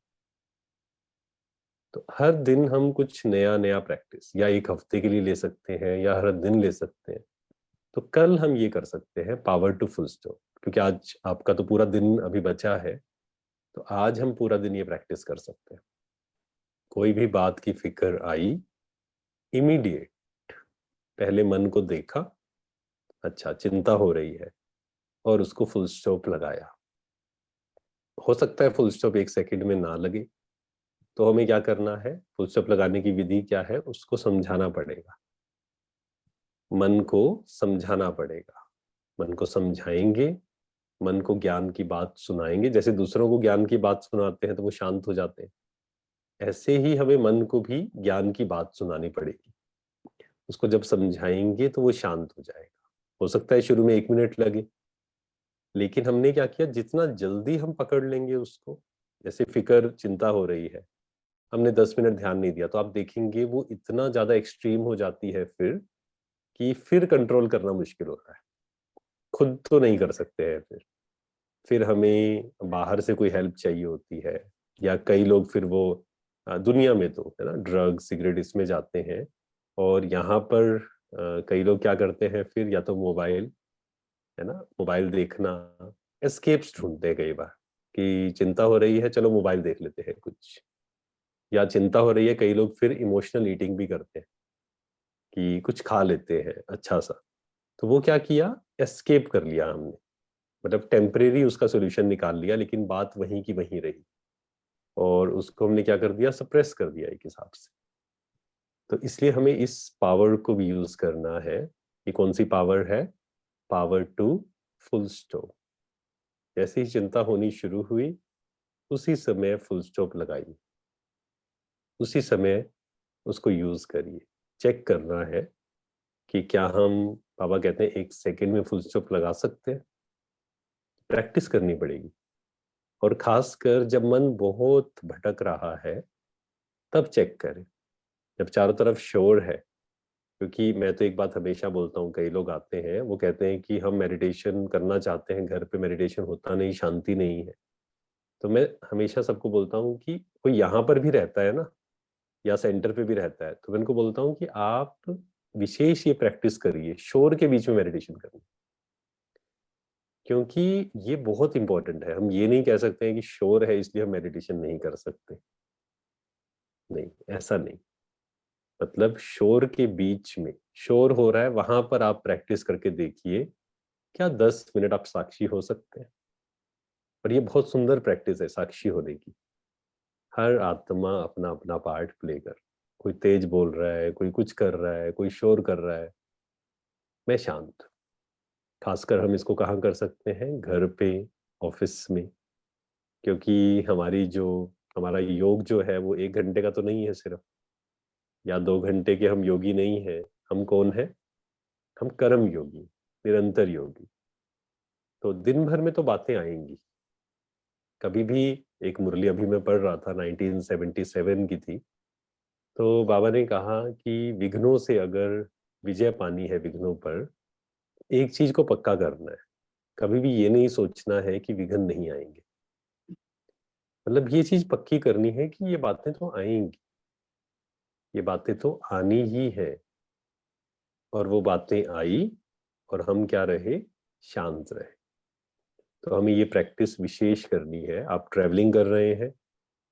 तो हर दिन हम कुछ नया नया प्रैक्टिस, या एक हफ्ते के लिए ले सकते हैं, या हर दिन ले सकते हैं। तो कल हम ये कर सकते हैं पावर टू फुल स्टॉप, क्योंकि आज आपका तो पूरा दिन अभी बचा है। तो आज हम पूरा दिन ये प्रैक्टिस कर सकते हैं। कोई भी बात की फिक्र आई, इमीडिएट पहले मन को देखा, अच्छा चिंता हो रही है, और उसको फुल स्टॉप लगाया। हो सकता है फुल स्टॉप एक सेकंड में ना लगे, तो हमें क्या करना है, फुल स्टॉप लगाने की विधि क्या है, उसको समझाना पड़ेगा, मन को समझाना पड़ेगा। मन को समझाएंगे, मन को ज्ञान की बात सुनाएंगे। जैसे दूसरों को ज्ञान की बात सुनाते हैं तो वो शांत हो जाते हैं, ऐसे ही हमें मन को भी ज्ञान की बात सुनानी पड़ेगी। उसको जब समझाएंगे तो वो शांत हो जाएगा। हो सकता है शुरू में 1 मिनट लगे, लेकिन हमने क्या किया, जितना जल्दी हम पकड़ लेंगे उसको, जैसे फिक्र चिंता हो रही है, हमने 10 मिनट ध्यान नहीं दिया, तो आप देखेंगे वो इतना ज्यादा एक्सट्रीम हो जाती है फिर, कि फिर कंट्रोल करना मुश्किल होता है, खुद तो नहीं कर सकते हैं। फिर हमें बाहर से कोई हेल्प चाहिए होती है, या कई लोग फिर वो दुनिया में तो है ना, ड्रग सिगरेट इसमें जाते हैं। और यहाँ पर कई लोग क्या करते हैं फिर, या तो मोबाइल, है ना, मोबाइल देखना, एस्केप्स ढूंढते हैं कई बार कि चिंता हो रही है चलो मोबाइल देख लेते हैं कुछ, या चिंता हो रही है कई लोग फिर इमोशनल ईटिंग भी करते हैं कि कुछ खा लेते हैं अच्छा सा। तो वो क्या किया, एस्केप कर लिया हमने, मतलब टेम्परेरी उसका सोल्यूशन निकाल लिया, लेकिन बात वहीं की वहीं रही, और उसको हमने क्या कर दिया, सप्रेस कर दिया एक हिसाब से। तो इसलिए हमें इस पावर को भी यूज करना है। ये कौन सी पावर है, पावर टू फुल स्टॉप। जैसे ही चिंता होनी शुरू हुई उसी समय फुल स्टॉप लगाइए, उसी समय उसको यूज करिए। चेक करना है कि क्या हम, पापा कहते हैं 1 सेकंड में फुल स्टॉप लगा सकते हैं। प्रैक्टिस करनी पड़ेगी। और खासकर जब मन बहुत भटक रहा है तब चेक करें, जब चारों तरफ शोर है। क्योंकि मैं तो एक बात हमेशा बोलता हूँ, कई लोग आते हैं वो कहते हैं कि हम मेडिटेशन करना चाहते हैं, घर पे मेडिटेशन होता नहीं, शांति नहीं है। तो मैं हमेशा सबको बोलता हूँ कि कोई यहाँ पर भी रहता है ना, या सेंटर पे भी रहता है, तो मैं उनको बोलता हूँ कि आप विशेष ये प्रैक्टिस करिए, शोर के बीच में मेडिटेशन करनी। क्योंकि ये बहुत इंपॉर्टेंट है। हम ये नहीं कह सकते हैं कि शोर है इसलिए हम मेडिटेशन नहीं कर सकते, नहीं, ऐसा नहीं। मतलब शोर के बीच में, शोर हो रहा है वहां पर आप प्रैक्टिस करके देखिए, क्या 10 मिनट आप साक्षी हो सकते हैं। और ये बहुत सुंदर प्रैक्टिस है साक्षी होने की। हर आत्मा अपना अपना पार्ट प्ले कर, कोई तेज बोल रहा है, कोई कुछ कर रहा है, कोई शोर कर रहा है, मैं शांत। खासकर हम इसको कहाँ कर सकते हैं, घर पे, ऑफिस में। क्योंकि हमारा योग जो है वो 1 घंटे का तो नहीं है सिर्फ, या 2 घंटे के हम योगी नहीं है। हम कौन है, हम कर्म योगी, निरंतर योगी। तो दिन भर में तो बातें आएंगी। कभी भी, एक मुरली अभी मैं पढ़ रहा था 1977 की थी, तो बाबा ने कहा कि विघ्नों से अगर विजय पानी है विघ्नों पर, एक चीज को पक्का करना है, कभी भी ये नहीं सोचना है कि विघ्न नहीं आएंगे। मतलब ये चीज पक्की करनी है कि ये बातें तो आएंगी, ये बातें तो आनी ही है। और वो बातें आई और हम क्या रहे, शांत रहे। तो हमें ये प्रैक्टिस विशेष करनी है। आप ट्रैवलिंग कर रहे हैं,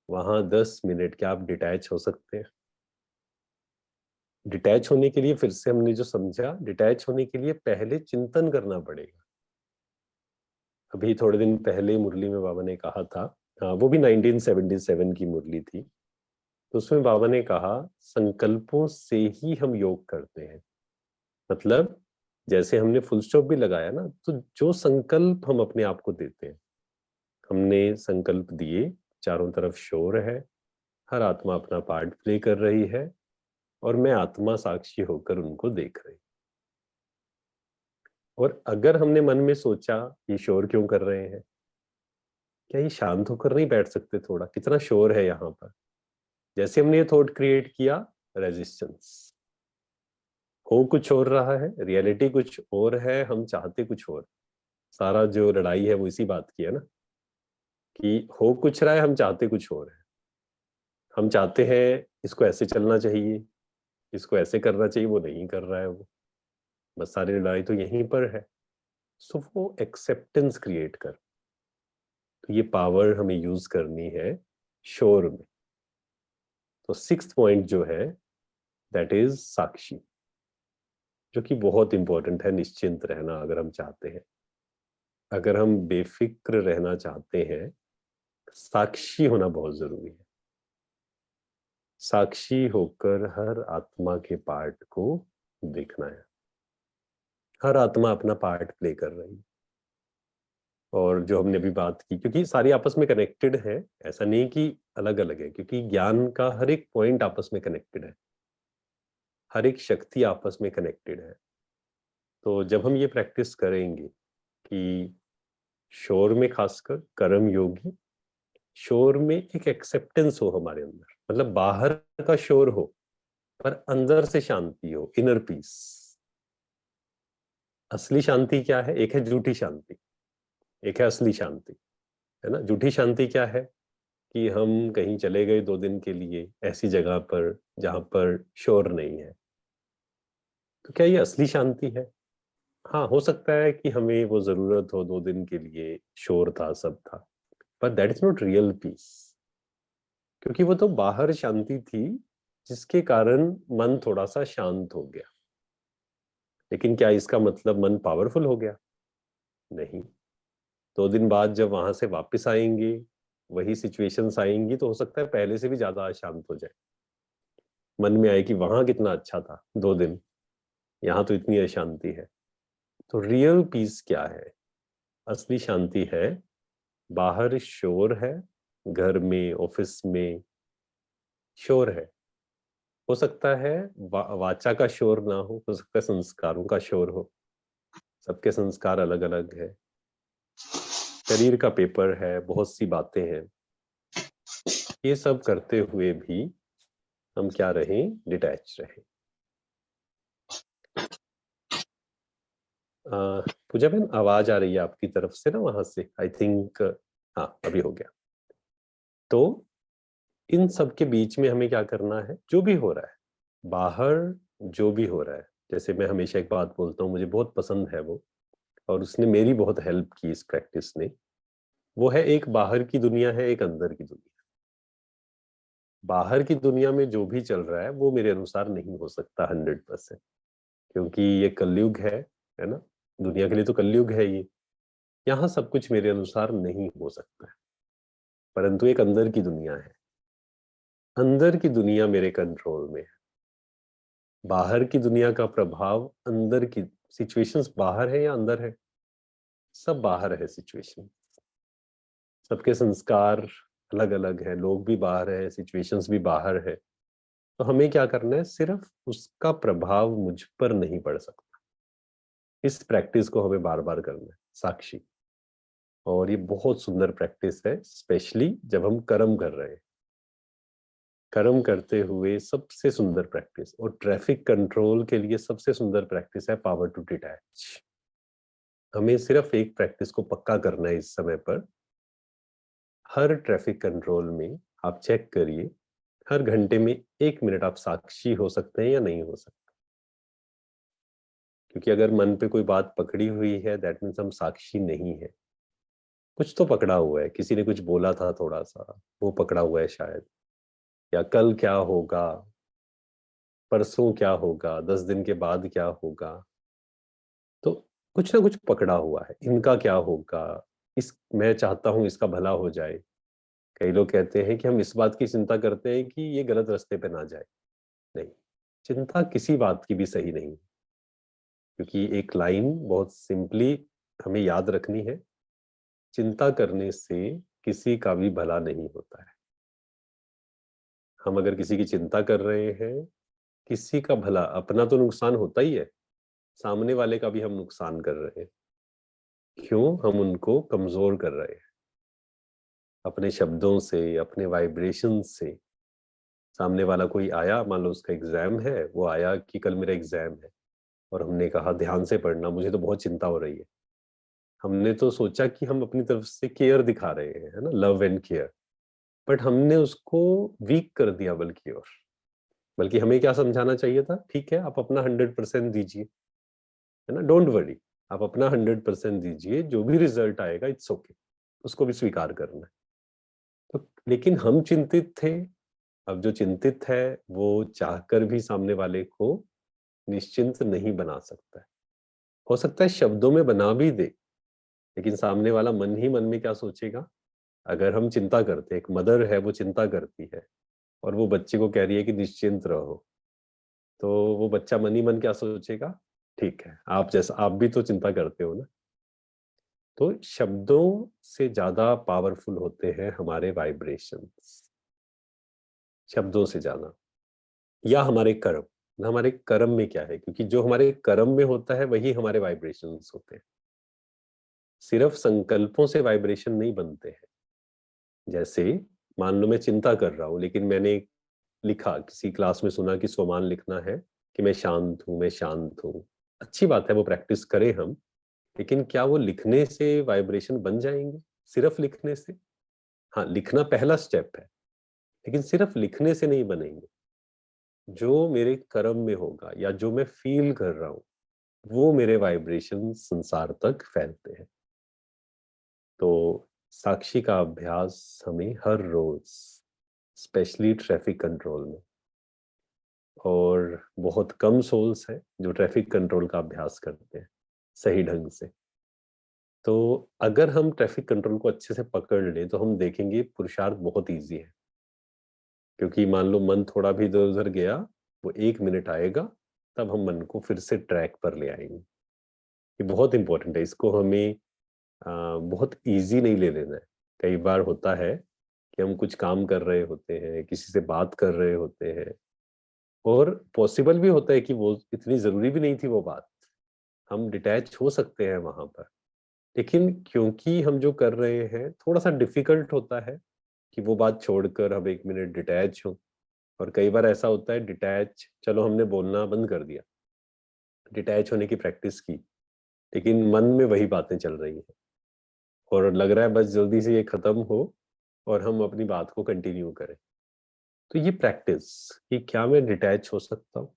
वहां 10 मिनट क्या आप डिटैच हो सकते हैं। डिटैच होने के लिए फिर से हमने जो समझा, डिटैच होने के लिए पहले चिंतन करना पड़ेगा। अभी थोड़े दिन पहले मुरली में बाबा ने कहा था, वो भी 1977 की मुरली थी, तो उसमें बाबा ने कहा संकल्पों से ही हम योग करते हैं। मतलब जैसे हमने फुल स्टॉप भी लगाया ना, तो जो संकल्प हम अपने आप को देते हैं, हमने संकल्प दिए, चारों तरफ शोर है, हर आत्मा अपना पार्ट प्ले कर रही है, और मैं आत्मा साक्षी होकर उनको देख रही। और अगर हमने मन में सोचा ये शोर क्यों कर रहे हैं, क्या ये शांत होकर नहीं बैठ सकते, थोड़ा कितना शोर है यहाँ पर। जैसे हमने ये थॉट क्रिएट किया, रेजिस्टेंस, हो कुछ और रहा है, रियलिटी कुछ और है, हम चाहते कुछ और। सारा जो लड़ाई है वो इसी बात की है ना, कि हो कुछ रहा है, हम चाहते कुछ और है। हम चाहते हैं इसको ऐसे चलना चाहिए, इसको ऐसे करना चाहिए, वो नहीं कर रहा है वो। बस सारी लड़ाई तो यहीं पर है। सो वो एक्सेप्टेंस क्रिएट कर, तो ये पावर हमें यूज करनी है शोर में। तो 6th पॉइंट जो है, दैट इज साक्षी, जो कि बहुत इंपॉर्टेंट है। निश्चिंत रहना अगर हम चाहते हैं, अगर हम बेफिक्र रहना चाहते हैं, साक्षी होना बहुत जरूरी है। साक्षी होकर हर आत्मा के पार्ट को देखना है। हर आत्मा अपना पार्ट प्ले कर रही है। और जो हमने अभी बात की, क्योंकि सारी आपस में कनेक्टेड है, ऐसा नहीं कि अलग अलग है, क्योंकि ज्ञान का हर एक पॉइंट आपस में कनेक्टेड है, हर एक शक्ति आपस में कनेक्टेड है। तो जब हम ये प्रैक्टिस करेंगे कि शोर में, खासकर कर्म योगी, शोर में एक एक्सेप्टेंस हो हमारे अंदर, मतलब बाहर का शोर हो पर अंदर से शांति हो, इनर पीस। असली शांति क्या है, एक है झूठी शांति, एक है असली शांति, है ना। झूठी शांति क्या है, कि हम कहीं चले गए 2 दिन के लिए ऐसी जगह पर जहां पर शोर नहीं है, तो क्या ये असली शांति है? हाँ, हो सकता है कि हमें वो जरूरत हो 2 दिन के लिए, शोर था, सब था, पर that is not real piece. क्योंकि वो तो बाहर शांति थी जिसके कारण मन थोड़ा सा शांत हो गया, लेकिन क्या इसका मतलब मन पावरफुल हो गया? नहीं। 2 दिन बाद जब वहां से वापस आएंगे, वही सिचुएशंस आएंगी, तो हो सकता है पहले से भी ज्यादा अशांत हो जाए। मन में आए कि वहां कितना अच्छा था 2 दिन, यहाँ तो इतनी अशांति है। तो रियल पीस क्या है? असली शांति है, बाहर शोर है, घर में, ऑफिस में शोर है। हो सकता है वाचा का शोर ना हो सकता है संस्कारों का शोर हो। सबके संस्कार अलग अलग है, शरीर का पेपर है, बहुत सी बातें हैं। ये सब करते हुए भी हम क्या रहें? डिटैच रहें। पूजा बहन, आवाज आ रही है आपकी तरफ से ना वहां से, आई थिंक। हाँ, अभी हो गया। तो इन सब के बीच में हमें क्या करना है? जो भी हो रहा है बाहर, जो भी हो रहा है, जैसे मैं हमेशा एक बात बोलता हूँ, मुझे बहुत पसंद है वो, और उसने मेरी बहुत हेल्प की इस प्रैक्टिस ने। वो है, एक बाहर की दुनिया है, एक अंदर की दुनिया। बाहर की दुनिया में जो भी चल रहा है वो मेरे अनुसार नहीं हो सकता 100%, क्योंकि ये कलयुग है ना? दुनिया के लिए तो कलयुग है ये। यहाँ सब कुछ मेरे अनुसार नहीं हो सकता है, परंतु एक अंदर की दुनिया है। अंदर की दुनिया मेरे कंट्रोल में है। बाहर की दुनिया का प्रभाव अंदर की सिचुएशंस, बाहर है या अंदर है? सब बाहर है सिचुएशन। सबके संस्कार अलग अलग है, लोग भी बाहर है, सिचुएशंस भी बाहर है। तो हमें क्या करना है? सिर्फ उसका प्रभाव मुझ पर नहीं पड़ सकता। इस प्रैक्टिस को हमें बार बार करना है, साक्षी। और ये बहुत सुंदर प्रैक्टिस है, स्पेशली जब हम कर्म कर रहे हैं। कर्म करते हुए सबसे सुंदर प्रैक्टिस, और ट्रैफिक कंट्रोल के लिए सबसे सुंदर प्रैक्टिस है पावर टू डिटैच। हमें सिर्फ एक प्रैक्टिस को पक्का करना है इस समय पर। हर ट्रैफिक कंट्रोल में आप चेक करिए, हर घंटे में 1 मिनट आप साक्षी हो सकते हैं या नहीं हो सकते। क्योंकि अगर मन पे कोई बात पकड़ी हुई है, दैट मीन्स हम साक्षी नहीं है। कुछ तो पकड़ा हुआ है, किसी ने कुछ बोला था थोड़ा सा, वो पकड़ा हुआ है शायद। या कल क्या होगा, परसों क्या होगा, 10 दिन के बाद क्या होगा। तो कुछ ना कुछ पकड़ा हुआ है, इनका क्या होगा, इस मैं चाहता हूं इसका भला हो जाए। कई लोग कहते हैं कि हम इस बात की चिंता करते हैं कि ये गलत रास्ते पे ना जाए। नहीं, चिंता किसी बात की भी सही नहीं, क्योंकि एक लाइन बहुत सिंपली हमें याद रखनी है: चिंता करने से किसी का भी भला नहीं होता है। हम अगर किसी की चिंता कर रहे हैं, किसी का भला, अपना तो नुकसान होता ही है, सामने वाले का भी हम नुकसान कर रहे हैं। क्यों? हम उनको कमजोर कर रहे हैं अपने शब्दों से, अपने वाइब्रेशन से। सामने वाला कोई आया, मान लो उसका एग्जाम है, वो आया कि कल मेरा एग्जाम है, और हमने कहा ध्यान से पढ़ना, मुझे तो बहुत चिंता हो रही है। हमने तो सोचा कि हम अपनी तरफ से केयर दिखा रहे हैं, है ना, लव एंड केयर। बट हमने उसको वीक कर दिया, बल्कि हमें क्या समझाना चाहिए था? ठीक है, आप अपना 100% दीजिए, है ना, डोंट वरी, आप अपना 100% दीजिए, जो भी रिजल्ट आएगा इट्स ओके, उसको भी स्वीकार करना है। तो लेकिन हम चिंतित थे। अब जो चिंतित है वो चाहकर भी सामने वाले को निश्चिंत नहीं बना सकता है। हो सकता है शब्दों में बना भी दे, लेकिन सामने वाला मन ही मन में क्या सोचेगा? अगर हम चिंता करते, एक मदर है वो चिंता करती है, और वो बच्चे को कह रही है कि निश्चिंत रहो, तो वो बच्चा मन ही मन क्या सोचेगा? ठीक है, आप जैसा, आप भी तो चिंता करते हो ना। तो शब्दों से ज्यादा पावरफुल होते हैं हमारे वाइब्रेशंस, शब्दों से ज्यादा। या हमारे कर्म। हमारे कर्म में क्या है? क्योंकि जो हमारे कर्म में होता है वही हमारे वाइब्रेशंस होते हैं। सिर्फ संकल्पों से वाइब्रेशन नहीं बनते हैं। जैसे मान लो मैं चिंता कर रहा हूं, लेकिन मैंने लिखा, किसी क्लास में सुना कि स्वमान लिखना है कि मैं शांत हूं, मैं शांत हूं। अच्छी बात है, वो प्रैक्टिस करें हम। लेकिन क्या वो लिखने से वाइब्रेशन बन जाएंगे? सिर्फ लिखने से? हाँ, लिखना पहला स्टेप है, लेकिन सिर्फ लिखने से नहीं बनेंगे। जो मेरे कर्म में होगा या जो मैं फील कर रहा हूँ, वो मेरे वाइब्रेशन संसार तक फैलते हैं। तो साक्षी का अभ्यास हमें हर रोज, स्पेशली ट्रैफिक कंट्रोल में, और बहुत कम सोल्स हैं जो ट्रैफिक कंट्रोल का अभ्यास करते हैं सही ढंग से। तो अगर हम ट्रैफिक कंट्रोल को अच्छे से पकड़ लें तो हम देखेंगे पुरुषार्थ बहुत इजी है। क्योंकि मान लो मन थोड़ा भी इधर उधर गया, वो 1 मिनट आएगा, तब हम मन को फिर से ट्रैक पर ले आएंगे। ये बहुत इंपॉर्टेंट है, इसको हमें बहुत इजी नहीं ले लेना है। कई बार होता है कि हम कुछ काम कर रहे होते हैं, किसी से बात कर रहे होते हैं, और पॉसिबल भी होता है कि वो इतनी जरूरी भी नहीं थी वो बात, हम डिटैच हो सकते हैं वहां पर। लेकिन क्योंकि हम जो कर रहे हैं थोड़ा सा डिफिकल्ट होता है कि वो बात छोड़कर हम 1 मिनट डिटैच हो। और कई बार ऐसा होता है डिटैच, चलो हमने बोलना बंद कर दिया, डिटैच होने की प्रैक्टिस की, लेकिन मन में वही बातें चल रही हैं और लग रहा है बस जल्दी से ये खत्म हो और हम अपनी बात को कंटिन्यू करें। तो ये प्रैक्टिस कि क्या मैं डिटैच हो सकता हूँ,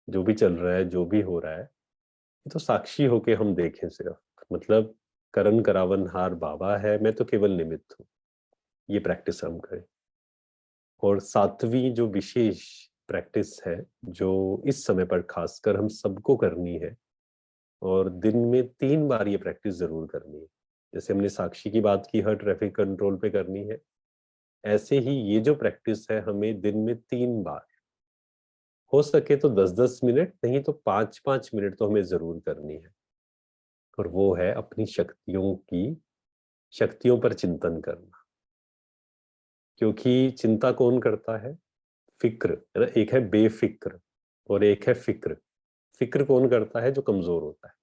जो भी चल रहा है, जो भी हो रहा है, ये तो साक्षी होके हम देखें सिर्फ, मतलब करण करावन हार बाबा है, मैं तो केवल निमित्त हूँ। ये प्रैक्टिस हम करें। और सातवीं जो विशेष प्रैक्टिस है, जो इस समय पर खासकर हम सबको करनी है, और दिन में 3 बार ये प्रैक्टिस जरूर करनी है। जैसे हमने साक्षी की बात की, हर ट्रैफिक कंट्रोल पे करनी है, ऐसे ही ये जो प्रैक्टिस है हमें दिन में 3 बार, हो सके तो 10-10 मिनट, नहीं तो 5-5 मिनट तो हमें जरूर करनी है। और वो है अपनी शक्तियों पर चिंतन करना। क्योंकि चिंता कौन करता है? फिक्र है ना। एक है बेफिक्र और एक है फिक्र। फिक्र कौन करता है? जो कमजोर होता है।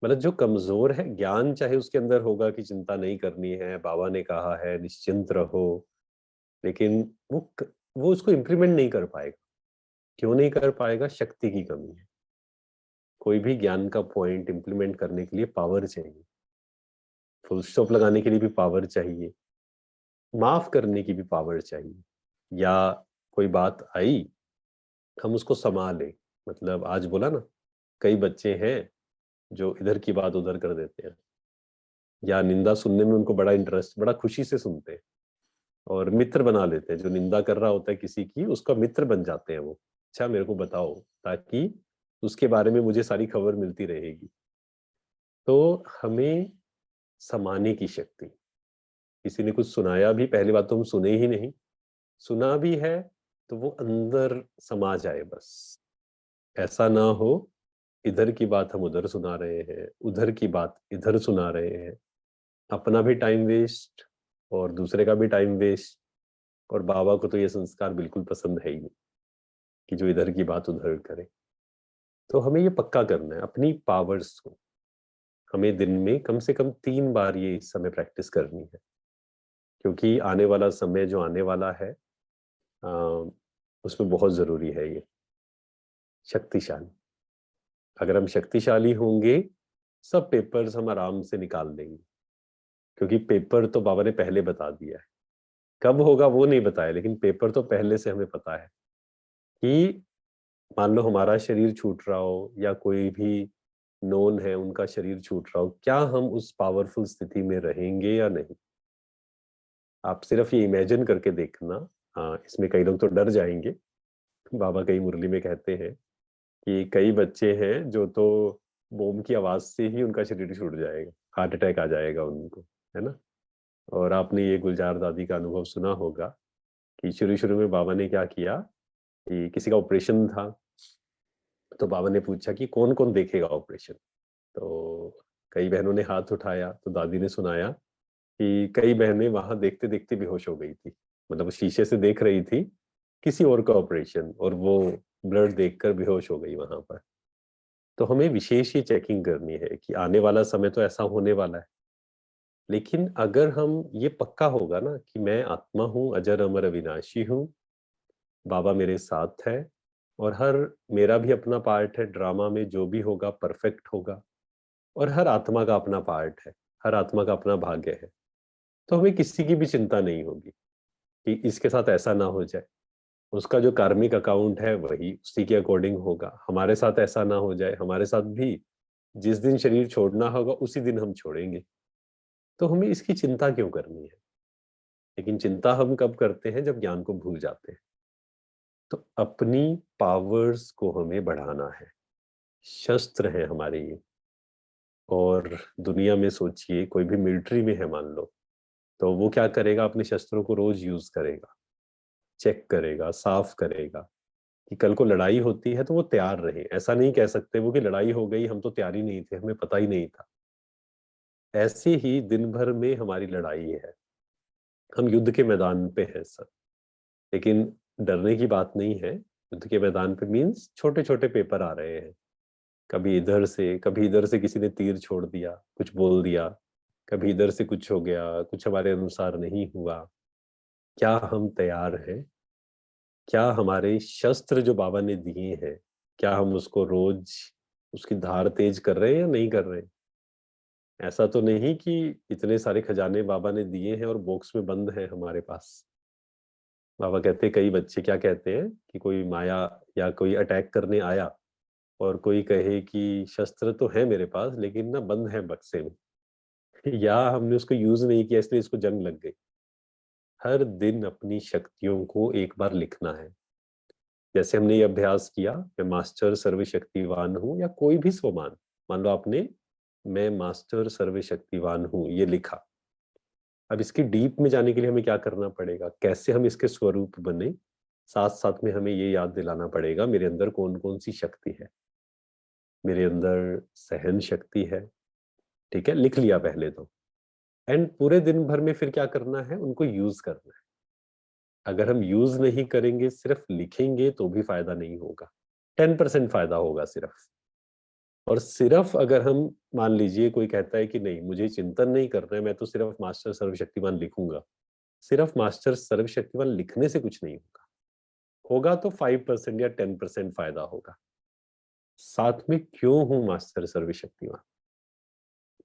मतलब जो कमजोर है, ज्ञान चाहे उसके अंदर होगा कि चिंता नहीं करनी है, बाबा ने कहा है निश्चिंत रहो, लेकिन वो उसको इम्प्लीमेंट नहीं कर पाएगा। क्यों नहीं कर पाएगा? शक्ति की कमी है। कोई भी ज्ञान का पॉइंट इम्प्लीमेंट करने के लिए पावर चाहिए, फुल स्टॉप लगाने के लिए भी पावर चाहिए, माफ करने की भी पावर चाहिए, या कोई बात आई हम उसको संभालें। मतलब आज बोला ना, कई बच्चे हैं जो इधर की बात उधर कर देते हैं, या निंदा सुनने में उनको बड़ा इंटरेस्ट, बड़ा खुशी से सुनते हैं और मित्र बना लेते हैं। जो निंदा कर रहा होता है किसी की, उसका मित्र बन जाते हैं वो। अच्छा मेरे को बताओ, ताकि उसके बारे में मुझे सारी खबर मिलती रहेगी। तो हमें समाने की शक्ति, किसी ने कुछ सुनाया भी, पहली बात तो हम सुने ही नहीं, सुना भी है तो वो अंदर समा जाए बस। ऐसा ना हो इधर की बात हम उधर सुना रहे हैं, उधर की बात इधर सुना रहे हैं, अपना भी टाइम वेस्ट और दूसरे का भी टाइम वेस्ट। और बाबा को तो ये संस्कार बिल्कुल पसंद है ही नहीं कि जो इधर की बात उधर करे। तो हमें ये पक्का करना है अपनी पावर्स को, हमें दिन में कम से कम 3 बार ये इस समय प्रैक्टिस करनी है। क्योंकि आने वाला समय जो आने वाला है, आ, उसमें बहुत जरूरी है ये शक्तिशाली। अगर हम शक्तिशाली होंगे, सब पेपर्स हम आराम से निकाल देंगे। क्योंकि पेपर तो बाबा ने पहले बता दिया है, कब होगा वो नहीं बताया, लेकिन पेपर तो पहले से हमें पता है कि मान लो हमारा शरीर छूट रहा हो या कोई भी नोन है उनका शरीर छूट रहा हो, क्या हम उस पावरफुल स्थिति में रहेंगे या नहीं? आप सिर्फ ये इमेजिन करके देखना। हाँ, इसमें कई लोग तो डर जाएंगे। बाबा कई मुरली में कहते हैं कि कई बच्चे हैं जो तो बम की आवाज से ही उनका शरीर छूट जाएगा, हार्ट अटैक आ जाएगा उनको, है ना। और आपने ये गुलजार दादी का अनुभव सुना होगा कि शुरू शुरू में बाबा ने क्या किया कि किसी का ऑपरेशन था, तो बाबा ने पूछा कि कौन कौन देखेगा ऑपरेशन। तो कई बहनों ने हाथ उठाया, तो दादी ने सुनाया कि कई बहनें वहां देखते देखते बेहोश हो गई थी। मतलब वो शीशे से देख रही थी किसी और का ऑपरेशन, और वो ब्लड देखकर बेहोश हो गई वहां पर। तो हमें विशेष ही चेकिंग करनी है कि आने वाला समय तो ऐसा होने वाला है। लेकिन अगर हम ये पक्का होगा ना कि मैं आत्मा हूँ, अजर अमर अविनाशी हूँ, बाबा मेरे साथ है, और हर मेरा भी अपना पार्ट है ड्रामा में, जो भी होगा परफेक्ट होगा, और हर आत्मा का अपना पार्ट है, हर आत्मा का अपना भाग्य है। तो हमें किसी की भी चिंता नहीं होगी कि इसके साथ ऐसा ना हो जाए। उसका जो कार्मिक अकाउंट है वही उसी के अकॉर्डिंग होगा। हमारे साथ ऐसा ना हो जाए, हमारे साथ भी जिस दिन शरीर छोड़ना होगा उसी दिन हम छोड़ेंगे। तो हमें इसकी चिंता क्यों करनी है? लेकिन चिंता हम कब करते हैं? जब ज्ञान को भूल जाते हैं। तो अपनी पावर्स को हमें बढ़ाना है। शस्त्र है हमारे ये। और दुनिया में सोचिए, कोई भी मिलिट्री में है मान लो, तो वो क्या करेगा? अपने शस्त्रों को रोज यूज करेगा, चेक करेगा, साफ करेगा, कि कल को लड़ाई होती है तो वो तैयार रहे। ऐसा नहीं कह सकते वो कि लड़ाई हो गई, हम तो तैयार ही नहीं थे, हमें पता ही नहीं था। ऐसे ही दिन भर में हमारी लड़ाई है, हम युद्ध के मैदान पे हैं सर। लेकिन डरने की बात नहीं है। युद्ध के मैदान पे मीन्स छोटे छोटे पेपर आ रहे हैं, कभी इधर से कभी इधर से किसी ने तीर छोड़ दिया, कुछ बोल दिया, कभी इधर से कुछ हो गया, कुछ हमारे अनुसार नहीं हुआ। क्या हम तैयार हैं? क्या हमारे शस्त्र जो बाबा ने दिए हैं, क्या हम उसको रोज उसकी धार तेज कर रहे हैं या नहीं कर रहे हैं? ऐसा तो नहीं कि इतने सारे खजाने बाबा ने दिए हैं और बॉक्स में बंद है हमारे पास। बाबा कहते हैं, कई बच्चे क्या कहते हैं कि कोई माया या कोई अटैक करने आया और कोई कहे कि शस्त्र तो है मेरे पास लेकिन ना बंद है बक्से में, या हमने उसको यूज नहीं किया इसलिए इसको जंग लग गई। हर दिन अपनी शक्तियों को एक बार लिखना है। जैसे हमने ये अभ्यास किया, मैं मास्टर सर्वशक्तिवान हूँ, या कोई भी स्वमान, मान लो आपने मैं मास्टर सर्वशक्तिवान हूँ ये लिखा। अब इसकी डीप में जाने के लिए हमें क्या करना पड़ेगा? कैसे हम इसके स्वरूप बने? साथ साथ में हमें ये याद दिलाना पड़ेगा मेरे अंदर कौन कौन सी शक्ति है। मेरे अंदर सहन शक्ति है। ठीक है, लिख लिया पहले तो। एंड पूरे दिन भर में फिर क्या करना है? उनको यूज करना है। अगर हम यूज नहीं करेंगे, सिर्फ लिखेंगे, तो भी फायदा नहीं होगा। 10% फायदा होगा सिर्फ। और सिर्फ अगर हम, मान लीजिए कोई कहता है कि नहीं मुझे चिंतन नहीं करना है, मैं तो सिर्फ मास्टर सर्वशक्तिमान लिखूंगा। सिर्फ मास्टर सर्वशक्तिमान लिखने से कुछ नहीं होगा। होगा तो 5% या 10% फायदा होगा। साथ में क्यों हूं मास्टर सर्वशक्तिमान?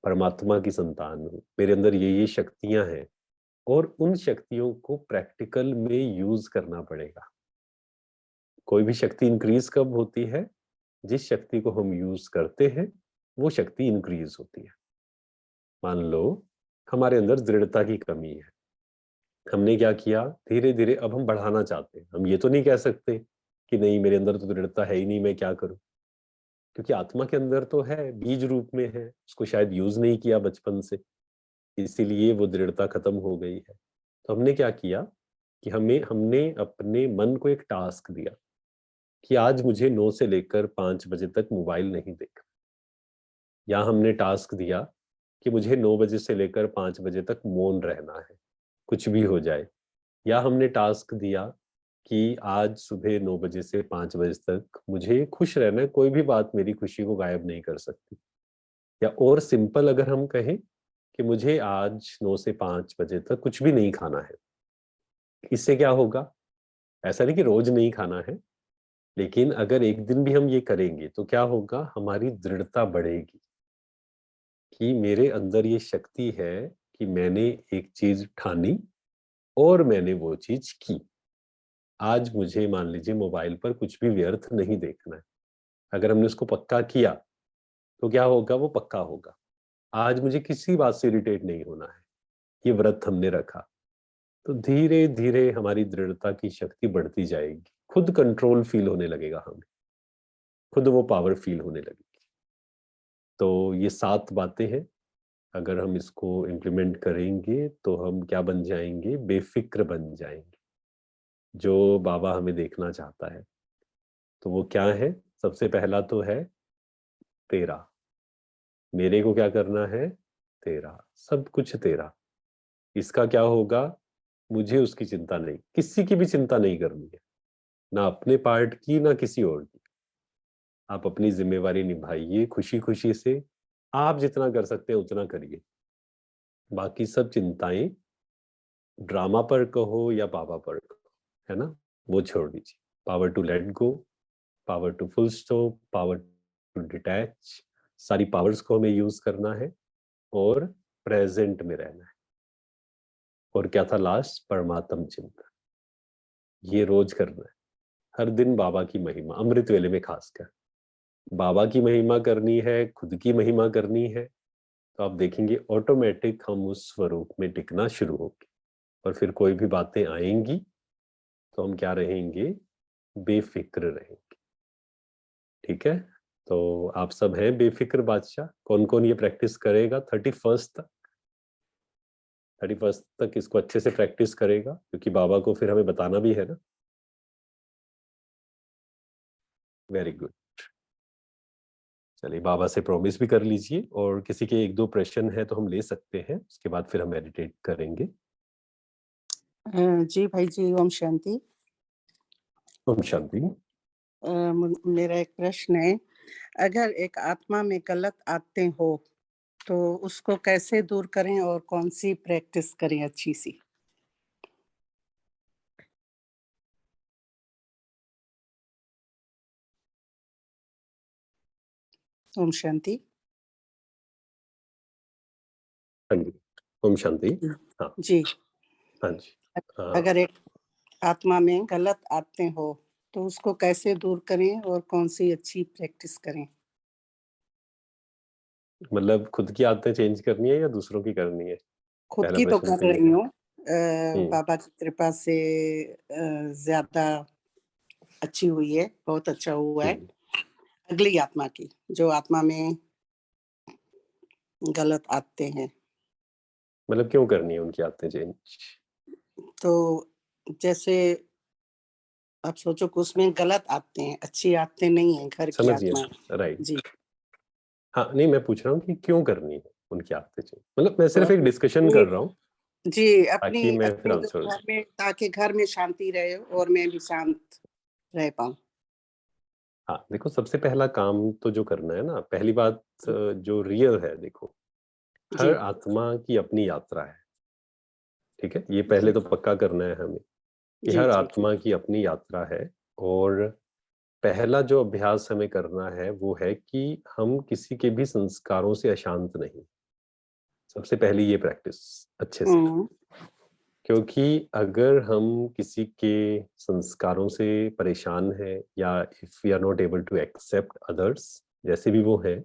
परमात्मा की संतान हूं, मेरे अंदर ये शक्तियां हैं, और उन शक्तियों को प्रैक्टिकल में यूज करना पड़ेगा। कोई भी शक्ति इंक्रीज कब होती है? जिस शक्ति को हम यूज करते हैं वो शक्ति इंक्रीज होती है। मान लो हमारे अंदर दृढ़ता की कमी है, हमने क्या किया? धीरे धीरे अब हम बढ़ाना चाहते हैं। हम ये तो नहीं कह सकते कि नहीं मेरे अंदर तो दृढ़ता है ही नहीं, मैं क्या करूं? क्योंकि आत्मा के अंदर तो है, बीज रूप में है, उसको शायद यूज नहीं किया बचपन से, इसीलिए वो दृढ़ता खत्म हो गई है। तो हमने क्या किया कि हमें हमने अपने मन को एक टास्क दिया कि आज मुझे 9 से लेकर 5 बजे तक मोबाइल नहीं देखना। या हमने टास्क दिया कि मुझे 9 बजे से लेकर 5 बजे तक मौन रहना है, कुछ भी हो जाए। या हमने टास्क दिया कि आज सुबह 9 बजे से 5 बजे तक मुझे खुश रहना है, कोई भी बात मेरी खुशी को गायब नहीं कर सकती। या और सिंपल अगर हम कहें कि मुझे आज 9 से 5 बजे तक कुछ भी नहीं खाना है। इससे क्या होगा? ऐसा नहीं कि रोज नहीं खाना है, लेकिन अगर एक दिन भी हम ये करेंगे तो क्या होगा? हमारी दृढ़ता बढ़ेगी कि मेरे अंदर ये शक्ति है कि मैंने एक चीज ठानी और मैंने वो चीज की। आज मुझे मान लीजिए मोबाइल पर कुछ भी व्यर्थ नहीं देखना है। अगर हमने उसको पक्का किया तो क्या होगा? वो पक्का होगा। आज मुझे किसी बात से इरिटेट नहीं होना है, ये व्रत हमने रखा। तो धीरे धीरे हमारी दृढ़ता की शक्ति बढ़ती जाएगी, खुद कंट्रोल फील होने लगेगा हमें, खुद वो पावर फील होने लगेगी। तो ये 7 बातें हैं, अगर हम इसको इम्प्लीमेंट करेंगे तो हम क्या बन जाएंगे? बेफिक्र बन जाएंगे, जो बाबा हमें देखना चाहता है। तो वो क्या है? सबसे पहला तो है तेरा। मेरे को क्या करना है? तेरा, सब कुछ तेरा। इसका क्या होगा? मुझे उसकी चिंता नहीं, किसी की भी चिंता नहीं करनी है, ना अपने पार्ट की ना किसी और की। आप अपनी जिम्मेवारी निभाइए खुशी खुशी से। आप जितना कर सकते हैं उतना करिए। बाकी सब चिंताएं ड्रामा पर कहो या बाबा पर कहो, है ना, वो छोड़ दीजिए। Power to let go, power to full stop, power to detach, सारी पावर्स को हमें यूज करना है और प्रेजेंट में रहना है। और क्या था लास्ट? परमात्म चिंतन। ये रोज करना है, हर दिन बाबा की महिमा, अमृत वेले में खासकर बाबा की महिमा करनी है, खुद की महिमा करनी है। तो आप देखेंगे ऑटोमेटिक हम उस स्वरूप में टिकना शुरू होंगे, और फिर कोई भी बातें आएंगी तो हम क्या रहेंगे? बेफिक्र रहेंगे। ठीक है, तो आप सब हैं बेफिक्र बादशाह? कौन कौन ये प्रैक्टिस करेगा 31 तक? 31 तक इसको अच्छे से प्रैक्टिस करेगा, क्योंकि बाबा को फिर हमें बताना भी है ना। Very good. चलिए, बाबा से प्रॉमिस भी कर लीजिए, और किसी के एक दो प्रश्न है तो हम ले सकते हैं, उसके बाद फिर हम मेडिटेट करेंगे। जी भाई जी, ओम शांति। ओम शांति। मेरा एक प्रश्न है, अगर एक आत्मा में गलत आदतें हो तो उसको कैसे दूर करें और कौन सी प्रैक्टिस करें अच्छी सी? ओम शांति। हाँ जी, ओम शांति। हाँ जी, हाँ जी। अगर एक आत्मा में गलत आदतें हो तो उसको कैसे दूर करें और कौन सी अच्छी प्रैक्टिस करें? मतलब खुद की आदतें चेंज करनी है या दूसरों की करनी है? खुद पहला की तो प्रश्न कर तो ये रही है। हूँ। बाबा की कृपा से ज्यादा अच्छी हुई है, बहुत अच्छा हुआ है। हम्म, अगली आत्मा की, जो आत्मा में गलत आदतें हैं, मतलब क्यों करनी है उनकी आदतें चेंज? तो जैसे आप सोचो कि उसमें गलत आदतें हैं, अच्छी आदतें नहीं है, घर की समझ गया, आत्मा। राइट। जी, हाँ, नहीं, मैं पूछ रहा हूँ कि क्यों करनी है उनकी आदतें चेंज, मतलब मैं तो सिर्फ एक डिस्कशन कर रहा हूँ, जी, ताकि अपनी मैं फिर अपनी जो आंसर। घर में, ताकि घर में शांति रहे और मैं भी शांत रह पाऊँ। हाँ, देखो, सबसे पहला काम तो जो करना है ना, पहली बात जो रियल है, देखो, हर जी, आत्मा की अपनी यात्रा है। ठीक है, ये पहले जी, तो पक्का करना है हमें कि जी, हर जी, आत्मा की अपनी यात्रा है। और पहला जो अभ्यास हमें करना है वो है कि हम किसी के भी संस्कारों से अशांत नहीं। सबसे पहली ये प्रैक्टिस अच्छे से करें, हुँ, क्योंकि अगर हम किसी के संस्कारों से परेशान हैं, या if we are not able to accept others जैसे भी वो हैं,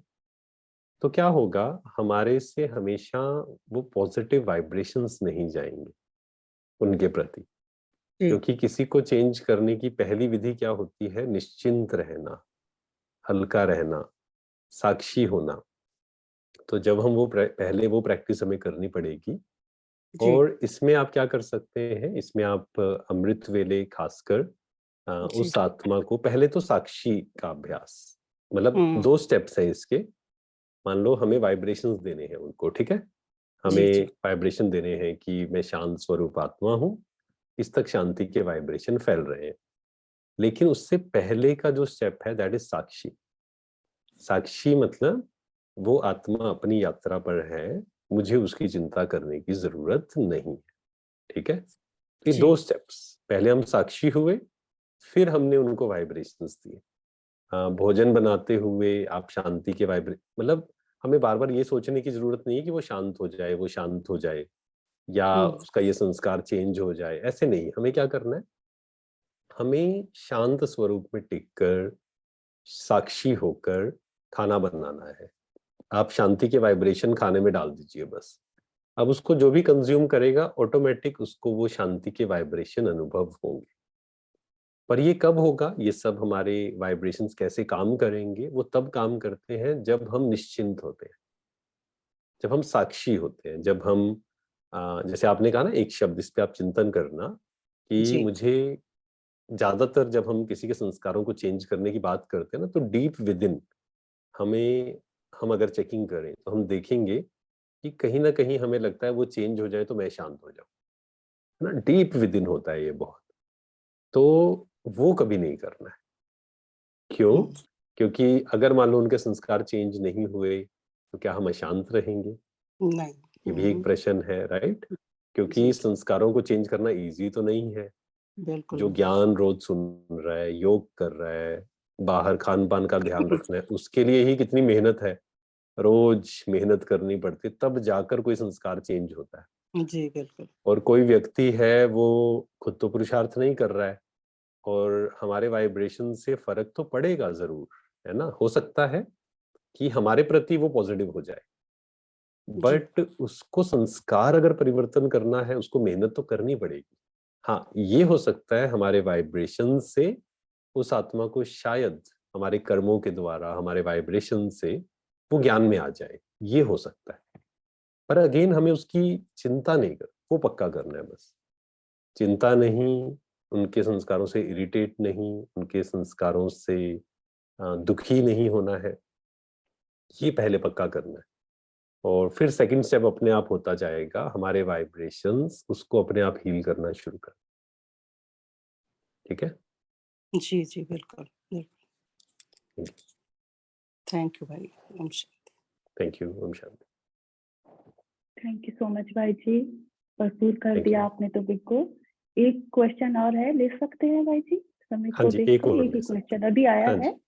तो क्या होगा? हमारे से हमेशा वो पॉजिटिव वाइब्रेशंस नहीं जाएंगे उनके प्रति। जी, क्योंकि किसी को चेंज करने की पहली विधि क्या होती है? निश्चिंत रहना, हल्का रहना, साक्षी होना। तो जब हम पहले वो प्रैक्टिस हमें करनी पड़ेगी। जी, और इसमें आप क्या कर सकते हैं? इसमें आप अमृत वेले खासकर जी, उस आत्मा को पहले तो साक्षी का अभ्यास, मतलब हुँ, 2 स्टेप्स हैं इसके। मान लो हमें वाइब्रेशंस देने हैं उनको, ठीक है? जी, हमें जी, वाइब्रेशन देने हैं कि मैं शांत स्वरूप आत्मा हूँ, इस तक शांति के वाइब्रेशन फैल रहे हैं। लेकिन उससे पहले का जो स्टेप है दैट इज साक्षी। साक्षी मतलब वो आत्मा अपनी यात्रा पर है, मुझे उसकी चिंता करने की जरूरत नहीं है। ठीक है, ये जी, 2 स्टेप्स। पहले हम साक्षी हुए, फिर हमने उनको वाइब्रेशंस दिए। भोजन बनाते हुए आप शांति के मतलब हमें बार बार ये सोचने की जरूरत नहीं है कि वो शांत हो जाए, वो शांत हो जाए, या हुँ, उसका ये संस्कार चेंज हो जाए। ऐसे नहीं, हमें क्या करना है? हमें शांत स्वरूप में टिककर, साक्षी होकर खाना बनाना है। आप शांति के वाइब्रेशन खाने में डाल दीजिए बस। अब उसको जो भी कंज्यूम करेगा, ऑटोमेटिक उसको वो शांति के वाइब्रेशन अनुभव होंगे। पर ये कब होगा? ये सब हमारे वाइब्रेशंस कैसे काम करेंगे? वो तब काम करते हैं जब हम निश्चिंत होते हैं, जब हम साक्षी होते हैं, जब हम जैसे आपने कहा ना एक शब्द, इस पे आप चिंतन करना कि जी, मुझे, ज्यादातर जब हम किसी के संस्कारों को चेंज करने की बात करते हैं ना, तो डीप विद इन हमें, हम अगर चेकिंग करें तो हम देखेंगे कि कहीं ना कहीं हमें लगता है वो चेंज हो जाए तो मैं शांत हो जाऊं, है ना? डीप विद इन होता है ये बहुत। तो वो कभी नहीं करना है। क्यों? हुँ, क्योंकि अगर मान लो उनके संस्कार चेंज नहीं हुए तो क्या हम अशांत रहेंगे? नहीं, ये भी एक हुँ, प्रश्न है, राइट? क्योंकि जी, संस्कारों को चेंज करना इजी तो नहीं है। बिल्कुल जो नहीं। ज्ञान रोज सुन रहा है, योग कर रहा है, बाहर खान पान का ध्यान रखना है, उसके लिए ही कितनी मेहनत है। रोज मेहनत करनी पड़ती है, तब जाकर कोई संस्कार चेंज होता है। जी, बिल्कुल। और कोई व्यक्ति है वो खुद तो पुरुषार्थ नहीं कर रहा है और हमारे वाइब्रेशन से फर्क तो पड़ेगा जरूर, है ना। हो सकता है कि हमारे प्रति वो पॉजिटिव हो जाए, जी, बट उसको संस्कार अगर परिवर्तन करना है उसको मेहनत तो करनी पड़ेगी। हाँ, ये हो सकता है हमारे वाइब्रेशन से उस आत्मा को शायद हमारे कर्मों के द्वारा, हमारे वाइब्रेशन से वो ज्ञान में आ जाए, ये हो सकता है। पर अगेन हमें उसकी चिंता नहीं कर, वो पक्का करना है बस। चिंता नहीं, उनके संस्कारों से इरिटेट नहीं, उनके संस्कारों से दुखी नहीं होना है, ये पहले पक्का करना है। और फिर सेकंड स्टेप अपने आप होता जाएगा, हमारे वाइब्रेशंस उसको अपने आप हील करना शुरू कर। ठीक है। जी, जी, बिल्कुल, बिल्कुल। थैंक यू भाई। ओम शांति। Thank you. ओम शांति। थैंक यू सो मच भाई जी, भरपूर कर थैंक दिया यू। आपने तो बिल्कुल। एक क्वेश्चन और है, ले सकते हैं भाई जी? समय हाँ को जी, एक देखकर और एक ही ले सकते क्वेश्चन हैं। अभी आया हाँ है। जी।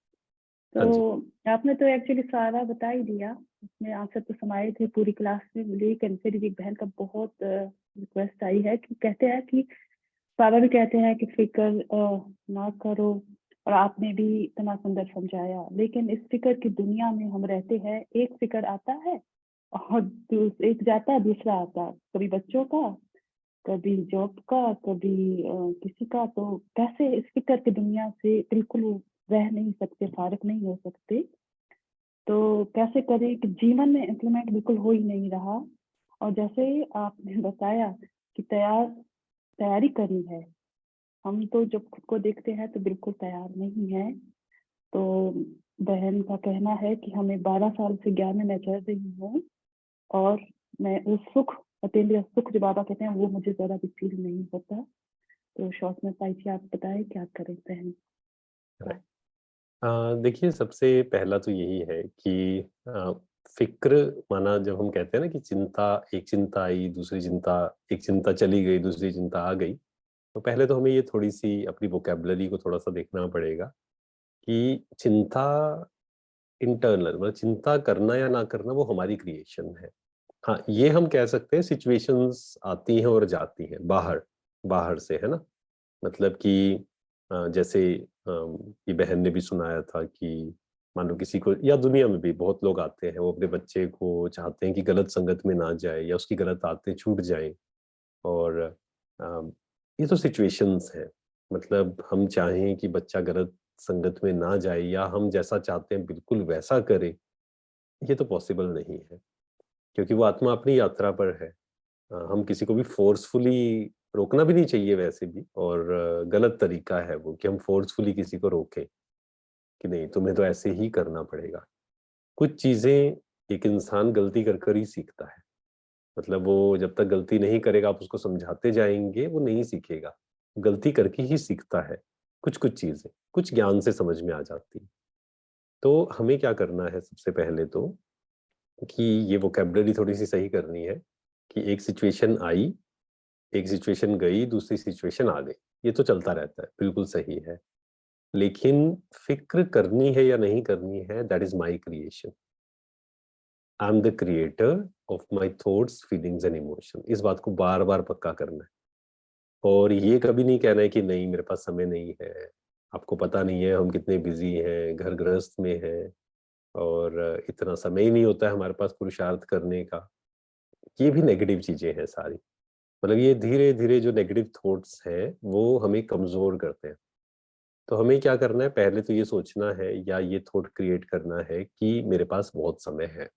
तो हाँ जी। आपने तो एक्चुअली सारा बता ही दिया, उसमें आंसर तो समाये थे पूरी क्लास में, लेकिन फिर एक बहन का बहुत रिक्वेस्ट आई है कि कहते हैं कि बाबा भी कहते हैं कि फिक्र ना करो, और आपने भी इतना सुंदर समझाया, लेकिन इस फिक्र की दुनिया में हम रहते हैं, एक फिक्र आता है और एक जाता है, दूसरा आता है, कभी बच्चों का, कभी जॉब का, कभी किसी का। तो कैसे इस फिक्र की दुनिया से बिल्कुल रह नहीं सकते, फारिग नहीं हो सकते? तो कैसे करें कि जीवन में इम्प्लीमेंट बिल्कुल हो ही नहीं रहा। और जैसे आपने बताया कि तैयारी करनी है, हम तो जब खुद को देखते हैं तो बिल्कुल तैयार नहीं है। तो बहन का कहना है कि हमें 12 साल से ज्ञान में मैं चल रही हूँ, और मैं उस सुख, अतीन्द्रिय सुख जो बाबा कहते हैं, वो मुझे जरा भी फील नहीं होता। तो शॉर्ट में पाई जी आप बताएं क्या करें बहन? देखिए, सबसे पहला तो यही है कि फिक्र माना, जब हम कहते हैं ना कि चिंता, एक चिंता आई, दूसरी चिंता, एक चिंता चली गई, दूसरी चिंता आ गई, तो पहले तो हमें ये थोड़ी सी अपनी वोकेबलरी को थोड़ा सा देखना पड़ेगा कि चिंता इंटरनल, मतलब चिंता करना या ना करना वो हमारी क्रिएशन है। हाँ, ये हम कह सकते हैं सिचुएशंस आती हैं और जाती हैं बाहर, बाहर से, है ना। मतलब कि जैसे ये बहन ने भी सुनाया था कि मान लो किसी को, या दुनिया में भी बहुत लोग आते हैं, वो अपने बच्चे को चाहते हैं कि गलत संगत में ना जाए या उसकी गलत आदतें छूट जाएं। और ये तो सिचुएशंस हैं। मतलब हम चाहें कि बच्चा गलत संगत में ना जाए या हम जैसा चाहते हैं बिल्कुल वैसा करे, ये तो पॉसिबल नहीं है, क्योंकि वो आत्मा अपनी यात्रा पर है। हम किसी को भी फोर्सफुली रोकना भी नहीं चाहिए वैसे भी, और गलत तरीका है वो कि हम फोर्सफुली किसी को रोकें कि नहीं तुम्हें तो ऐसे ही करना पड़ेगा। कुछ चीजें एक इंसान गलती कर कर ही सीखता है। मतलब वो जब तक गलती नहीं करेगा, आप उसको समझाते जाएंगे, वो नहीं सीखेगा। गलती करके ही सीखता है। कुछ कुछ चीजें कुछ ज्ञान से समझ में आ जाती है। तो हमें क्या करना है सबसे पहले तो, कि ये वोकेबलरी थोड़ी सी सही करनी है कि एक सिचुएशन आई, एक सिचुएशन गई, दूसरी सिचुएशन आ गई। ये तो चलता रहता है, बिल्कुल सही है। लेकिन फिक्र करनी है या नहीं करनी है, that is my creation. I am the creator of my thoughts, feelings and emotion. इस बात को बार बार पक्का करना है। और ये कभी नहीं कहना है कि नहीं मेरे पास समय नहीं है। आपको पता नहीं है हम कितने बिजी हैं, घर गृहस्थ में हैं, और इतना समय ही नहीं होता है हमारे पास पुरुषार्थ करने का। ये भी नेगेटिव चीजें हैं सारी। मतलब ये धीरे धीरे जो नेगेटिव थॉट्स हैं वो हमें कमजोर करते हैं। तो हमें क्या करना है, पहले तो ये सोचना है या ये थॉट क्रिएट करना है कि मेरे पास बहुत समय है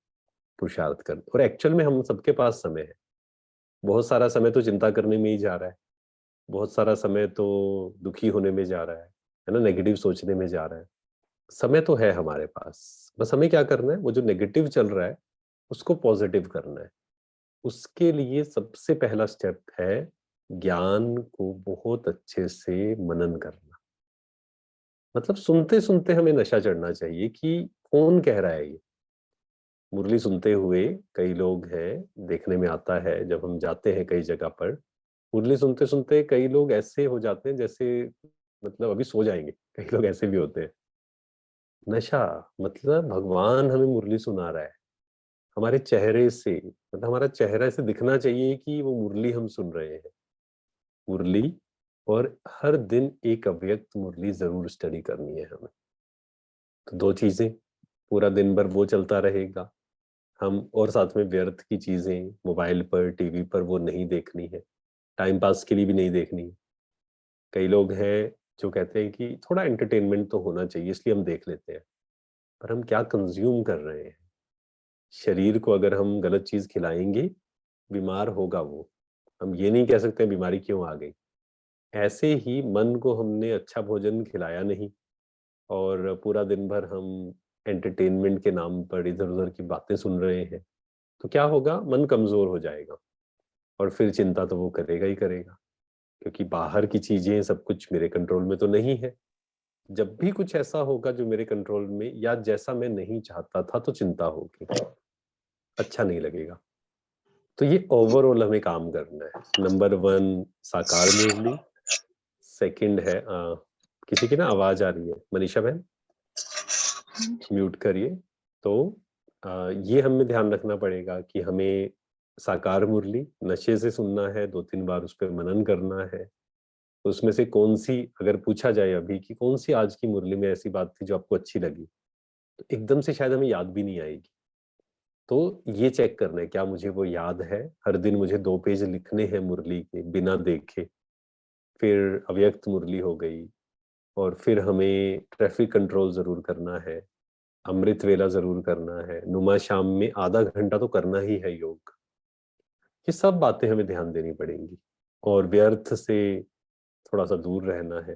पुरुषार्थ करने। और एक्चुअल में हम सबके पास समय है। बहुत सारा समय तो चिंता करने में ही जा रहा है, बहुत सारा समय तो दुखी होने में जा रहा है ना, नेगेटिव सोचने में जा रहा है। समय तो है हमारे पास, बस हमें क्या करना है, वो जो नेगेटिव चल रहा है उसको पॉजिटिव करना है। उसके लिए सबसे पहला स्टेप है ज्ञान को बहुत अच्छे से मनन करना। मतलब सुनते सुनते हमें नशा चढ़ना चाहिए कि कौन कह रहा है ये। मुरली सुनते हुए कई लोग हैं, देखने में आता है जब हम जाते हैं कई जगह पर, मुरली सुनते सुनते कई लोग ऐसे हो जाते हैं जैसे मतलब अभी सो जाएंगे। कई लोग ऐसे भी होते हैं। नशा, मतलब भगवान हमें मुरली सुना रहा है, हमारे चेहरे से, मतलब हमारा चेहरा से दिखना चाहिए कि वो मुरली हम सुन रहे हैं, मुरली। और हर दिन एक अव्यक्त मुरली जरूर स्टडी करनी है हमें। तो दो चीजें, पूरा दिन भर वो चलता रहेगा हम, और साथ में व्यर्थ की चीजें मोबाइल पर, टीवी पर वो नहीं देखनी है, टाइम पास के लिए भी नहीं देखनी है। कई लोग हैं जो कहते हैं कि थोड़ा एंटरटेनमेंट तो होना चाहिए इसलिए हम देख लेते हैं, पर हम क्या कंज्यूम कर रहे हैं? शरीर को अगर हम गलत चीज खिलाएंगे, बीमार होगा वो। हम ये नहीं कह सकते बीमारी क्यों आ गई। ऐसे ही मन को हमने अच्छा भोजन खिलाया नहीं, और पूरा दिन भर हम एंटरटेनमेंट के नाम पर इधर उधर की बातें सुन रहे हैं, तो क्या होगा? मन कमजोर हो जाएगा, और फिर चिंता तो वो करेगा ही करेगा, क्योंकि बाहर की चीजें सब कुछ मेरे कंट्रोल में तो नहीं है। जब भी कुछ ऐसा होगा जो मेरे कंट्रोल में या जैसा मैं नहीं चाहता था, तो चिंता होगी, अच्छा नहीं लगेगा। तो ये ओवरऑल हमें काम करना है। नंबर 1 साकार मुरली, सेकंड है किसी की ना आवाज आ रही है, मनीषा बहन म्यूट करिए। तो ये हमें ध्यान रखना पड़ेगा कि हमें साकार मुरली नशे से सुनना है, 2-3 बार उस पर मनन करना है। उसमें से कौन सी, अगर पूछा जाए अभी कि कौन सी आज की मुरली में ऐसी बात थी जो आपको अच्छी लगी, तो एकदम से शायद हमें याद भी नहीं आएगी। तो ये चेक करना है क्या मुझे वो याद है। हर दिन मुझे 2 पेज लिखने हैं मुरली के बिना देखे। फिर अव्यक्त मुरली हो गई, और फिर हमें ट्रैफिक कंट्रोल जरूर करना है, अमृत वेला जरूर करना है, नुमा शाम में आधा घंटा तो करना ही है योग। ये सब बातें हमें ध्यान देनी पड़ेंगी, और व्यर्थ से थोड़ा सा दूर रहना है।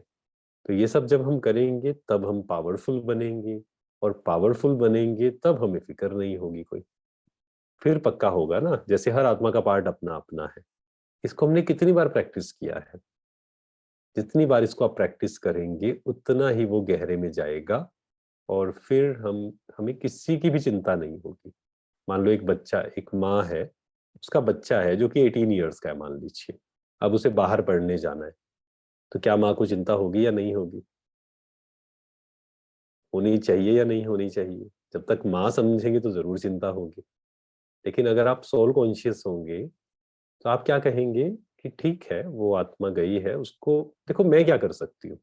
तो ये सब जब हम करेंगे तब हम पावरफुल बनेंगे, और पावरफुल बनेंगे तब हमें फिक्र नहीं होगी कोई। फिर पक्का होगा ना, जैसे हर आत्मा का पार्ट अपना अपना है। इसको हमने कितनी बार प्रैक्टिस किया है, जितनी बार इसको आप प्रैक्टिस करेंगे उतना ही वो गहरे में जाएगा, और फिर हमें किसी की भी चिंता नहीं होगी। मान लो एक बच्चा, एक माँ है, उसका बच्चा है जो कि 18 ईयर्स का है मान लीजिए, अब उसे बाहर पढ़ने जाना है, तो क्या माँ को चिंता होगी या नहीं होगी? होनी चाहिए या नहीं होनी चाहिए? जब तक माँ समझेंगे तो जरूर चिंता होगी। लेकिन अगर आप सोल कॉन्शियस होंगे, तो आप क्या कहेंगे कि ठीक है वो आत्मा गई है, उसको देखो मैं क्या कर सकती हूँ।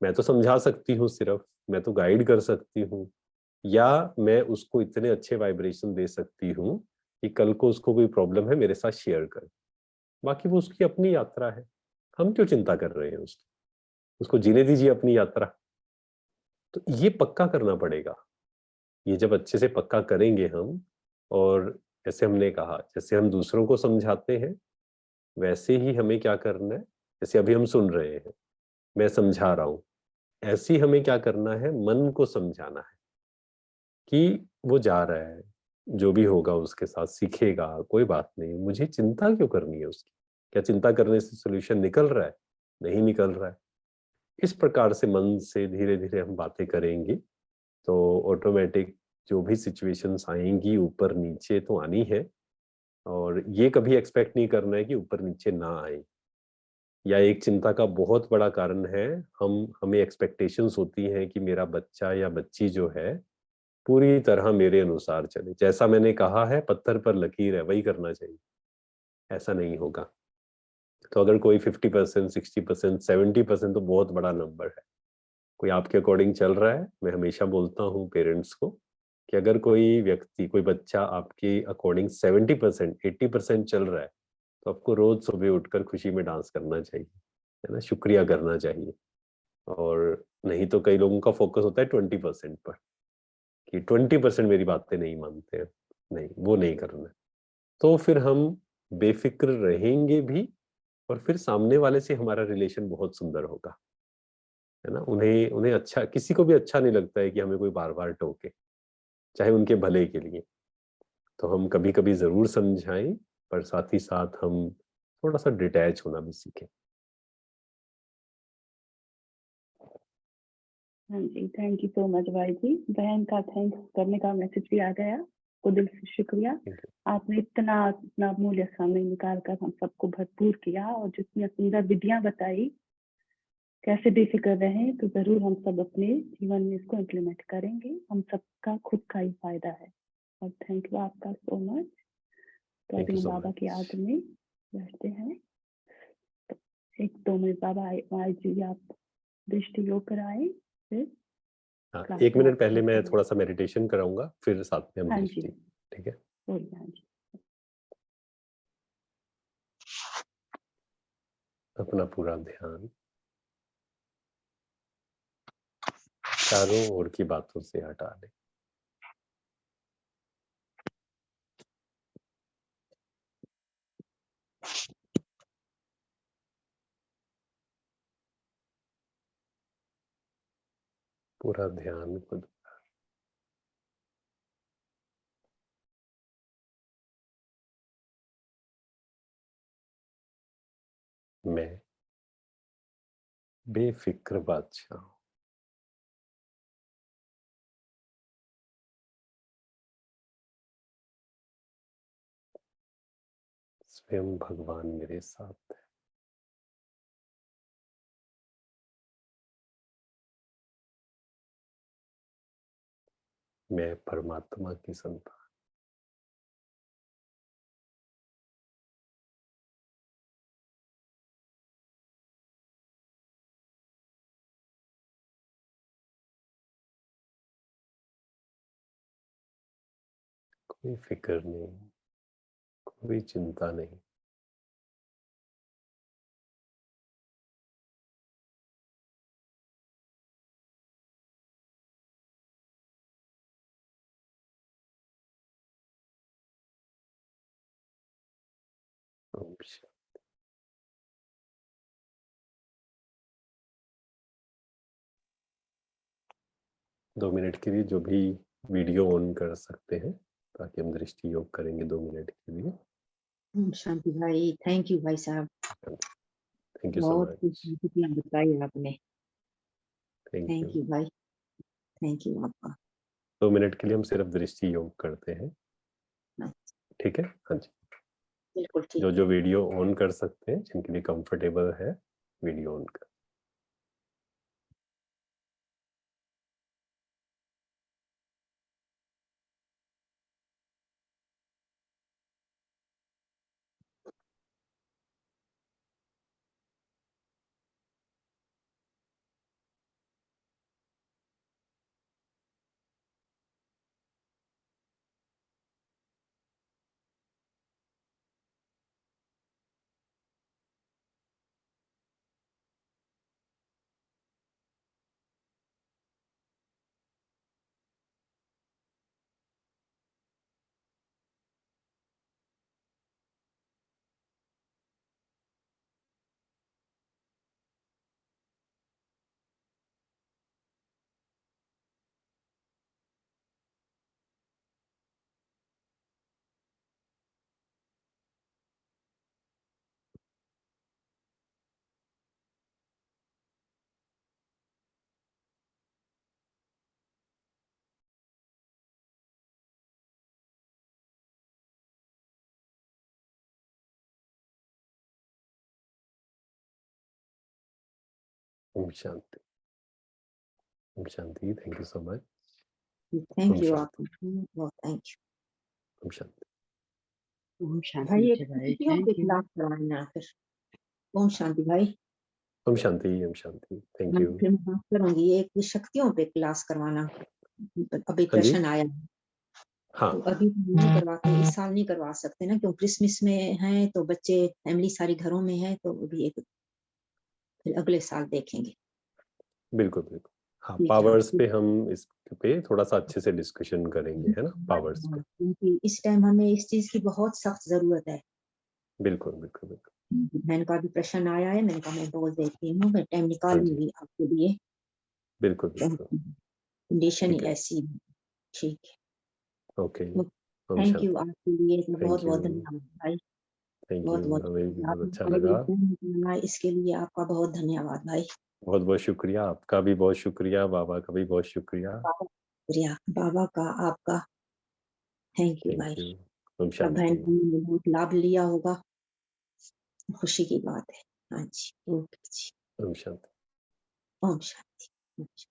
मैं तो समझा सकती हूँ सिर्फ, मैं तो गाइड कर सकती हूँ, या मैं उसको इतने अच्छे वाइब्रेशन दे सकती हूँ कि कल को उसको कोई प्रॉब्लम है मेरे साथ शेयर करे। बाकी वो उसकी अपनी यात्रा है, हम क्यों चिंता कर रहे हैं उसकी? उसको जीने दीजिए अपनी यात्रा। तो ये पक्का करना पड़ेगा। ये जब अच्छे से पक्का करेंगे हम, और जैसे हमने कहा, जैसे हम दूसरों को समझाते हैं वैसे ही हमें क्या करना है। जैसे अभी हम सुन रहे हैं, मैं समझा रहा हूँ, ऐसे ही हमें क्या करना है, मन को समझाना है कि वो जा रहा है, जो भी होगा उसके साथ सीखेगा, कोई बात नहीं, मुझे चिंता क्यों करनी है उसकी? क्या चिंता करने से सोल्यूशन निकल रहा है? नहीं निकल रहा है। इस प्रकार से मन से धीरे धीरे हम बातें करेंगे, तो ऑटोमेटिक जो भी सिचुएशंस आएंगी ऊपर नीचे तो आनी है, और ये कभी एक्सपेक्ट नहीं करना है कि ऊपर नीचे ना आए। या एक चिंता का बहुत बड़ा कारण है, हमें एक्सपेक्टेशंस होती हैं कि मेरा बच्चा या बच्ची जो है पूरी तरह मेरे अनुसार चले, जैसा मैंने कहा है पत्थर पर लकीर है वही करना चाहिए। ऐसा नहीं होगा। तो अगर कोई 50%, 60%, 70% तो बहुत बड़ा नंबर है। कोई आपके अकॉर्डिंग चल रहा है, मैं हमेशा बोलता हूँ पेरेंट्स को कि अगर कोई व्यक्ति, कोई बच्चा आपके अकॉर्डिंग 70%, 80% चल रहा है, तो आपको रोज सुबह उठकर खुशी में डांस करना चाहिए, है ना, शुक्रिया करना चाहिए। और नहीं तो कई लोगों का फोकस होता है 20% पर, कि 20% मेरी बातें नहीं मानते हैं। नहीं, वो नहीं करना है। तो फिर हम बेफिक्र रहेंगे भी, और फिर सामने वाले से हमारा रिलेशन बहुत सुंदर होगा, है ना। उन्हें उन्हें अच्छा, किसी को भी अच्छा नहीं लगता है कि हमें कोई बार बार टोके, चाहे उनके भले के लिए। तो हम कभी कभी जरूर समझाएं, पर साथ ही साथ हम थोड़ा सा डिटैच होना भी सीखें। हाँ जी, थैंक यू सो मच भाई जी। बहन का थैंक्स करने का मैसेज भी आ गया, को दिल से शुक्रिया। Thank you. आपने इतना अपना मूल्य समय निकाल कर हम सबको भरपूर किया, और जितनी सुंदर विधियां बताई कैसे बेफिक्र रहें, तो जरूर हम सब अपने जीवन में इसको इम्प्लीमेंट करेंगे। हम सबका खुद का ही फायदा है। और थैंक यू आपका सो मच। तो थैंक अभी यू हम सो बाबा की याद मच। में बैठते हैं। तो 1-2 मिनट बाबा आज जी आप दृष्टि योग कराएं, फिर हाँ, क्लास 1 मिनट समाप्त पहले मैं करते हैं। थोड़ा-सा मेडिटेशन कराऊँगा, फिर साथ में हम हाँ जी, दृष्टि, ठीक है? बोलिए। हाँ जी। अपना पूरा ध्यान चारों ओर की बातों से हटा लें। पूरा ध्यान खुद मैं बेफिक्र बादशाह हूँ। स्वयं भगवान मेरे साथ है। मैं परमात्मा की संतान। कोई फिक्र नहीं, कोई चिंता नहीं। ओम शांति। 2 मिनट के लिए जो भी वीडियो ऑन कर सकते हैं, ताकि हम दृष्टि योग करेंगे 2 मिनट के लिए। ओम शांति भाई, थैंक यू भाई साहब, थैंक यू सो बहुत मच। कुछ चीजें बताई आपने। Thank thank you. यू भाई, थैंक यू आपका। 2 मिनट के लिए हम सिर्फ दृष्टि योग करते हैं, हाँ, ठीक है? हाँ जी। बिल्कुल ठीक जो है। जो वीडियो ऑन कर सकते हैं, जिनके लिए कंफर्टेबल है, वीडियो ऑन कर। ओम शांति। ओम शांति। Thank you so much. Thank ओम यू शांति। आपका बहुत थैंक ओम शांति। यू। ओम शांति भाई एक मीठे भाई, छुट्टियों के थैंक यू। खिलाफ करवाना फिर। ओम शांति भाई, ओम शांति। ओम शांति। थैंक मैं यू। फिर बात करूंगी, एक शक्तियों पे क्लास करवाना। अभी हाँ जी। प्रश्न आया, हाँ, तो अभी तो नहीं करवाते, इस साल नहीं करवा सकते ना, क्यों क्रिसमस में है तो बच्चे फैमिली सारी घरों में है, तो अभी एक फिर अगले साल देखेंगे। बिल्कुल, बिल्कुल। हाँ, ठीक है, पावर्स पे हम इस पे थोड़ा-सा अच्छे से डिस्कशन करेंगे, है ना? पावर्स पे। क्योंकि इस टाइम हमें इस चीज की बहुत सख्त जरूरत है। बिल्कुल, बिल्कुल, बिल्कुल। बहन का भी प्रश्न आया है, मैंने कहा मैं बोल देती हूँ, मैं टाइम हाँ जी। निकालूंगी आपके लिए। बिल्कुल, बिल्कुल। कंडीशन ठीक ही है। ऐसी है। ठीक ओके। है, ओम थैंक यू शांति। आपके लिए तो बहुत थैंक यू। बहुत धन्यवाद भाई, थैंक बहुत यू। बहुत हमें भी धन्यवाद। बहुत आपने अच्छा हमारे लिए लगा। टाइम निकाला, इसके लिए आपका बहुत धन्यवाद भाई। बहुत-बहुत शुक्रिया। आपका भी बहुत शुक्रिया, बाबा का भी बहुत शुक्रिया। बाबा का शुक्रिया, बाबा का, आपका, थैंक यू थैंक भाई। यू। ओम सब बहन शांति। ने बहुत लाभ लिया होगा, खुशी की बात है। हाँ जी, ओके जी, ओम शांति। ओम शांति।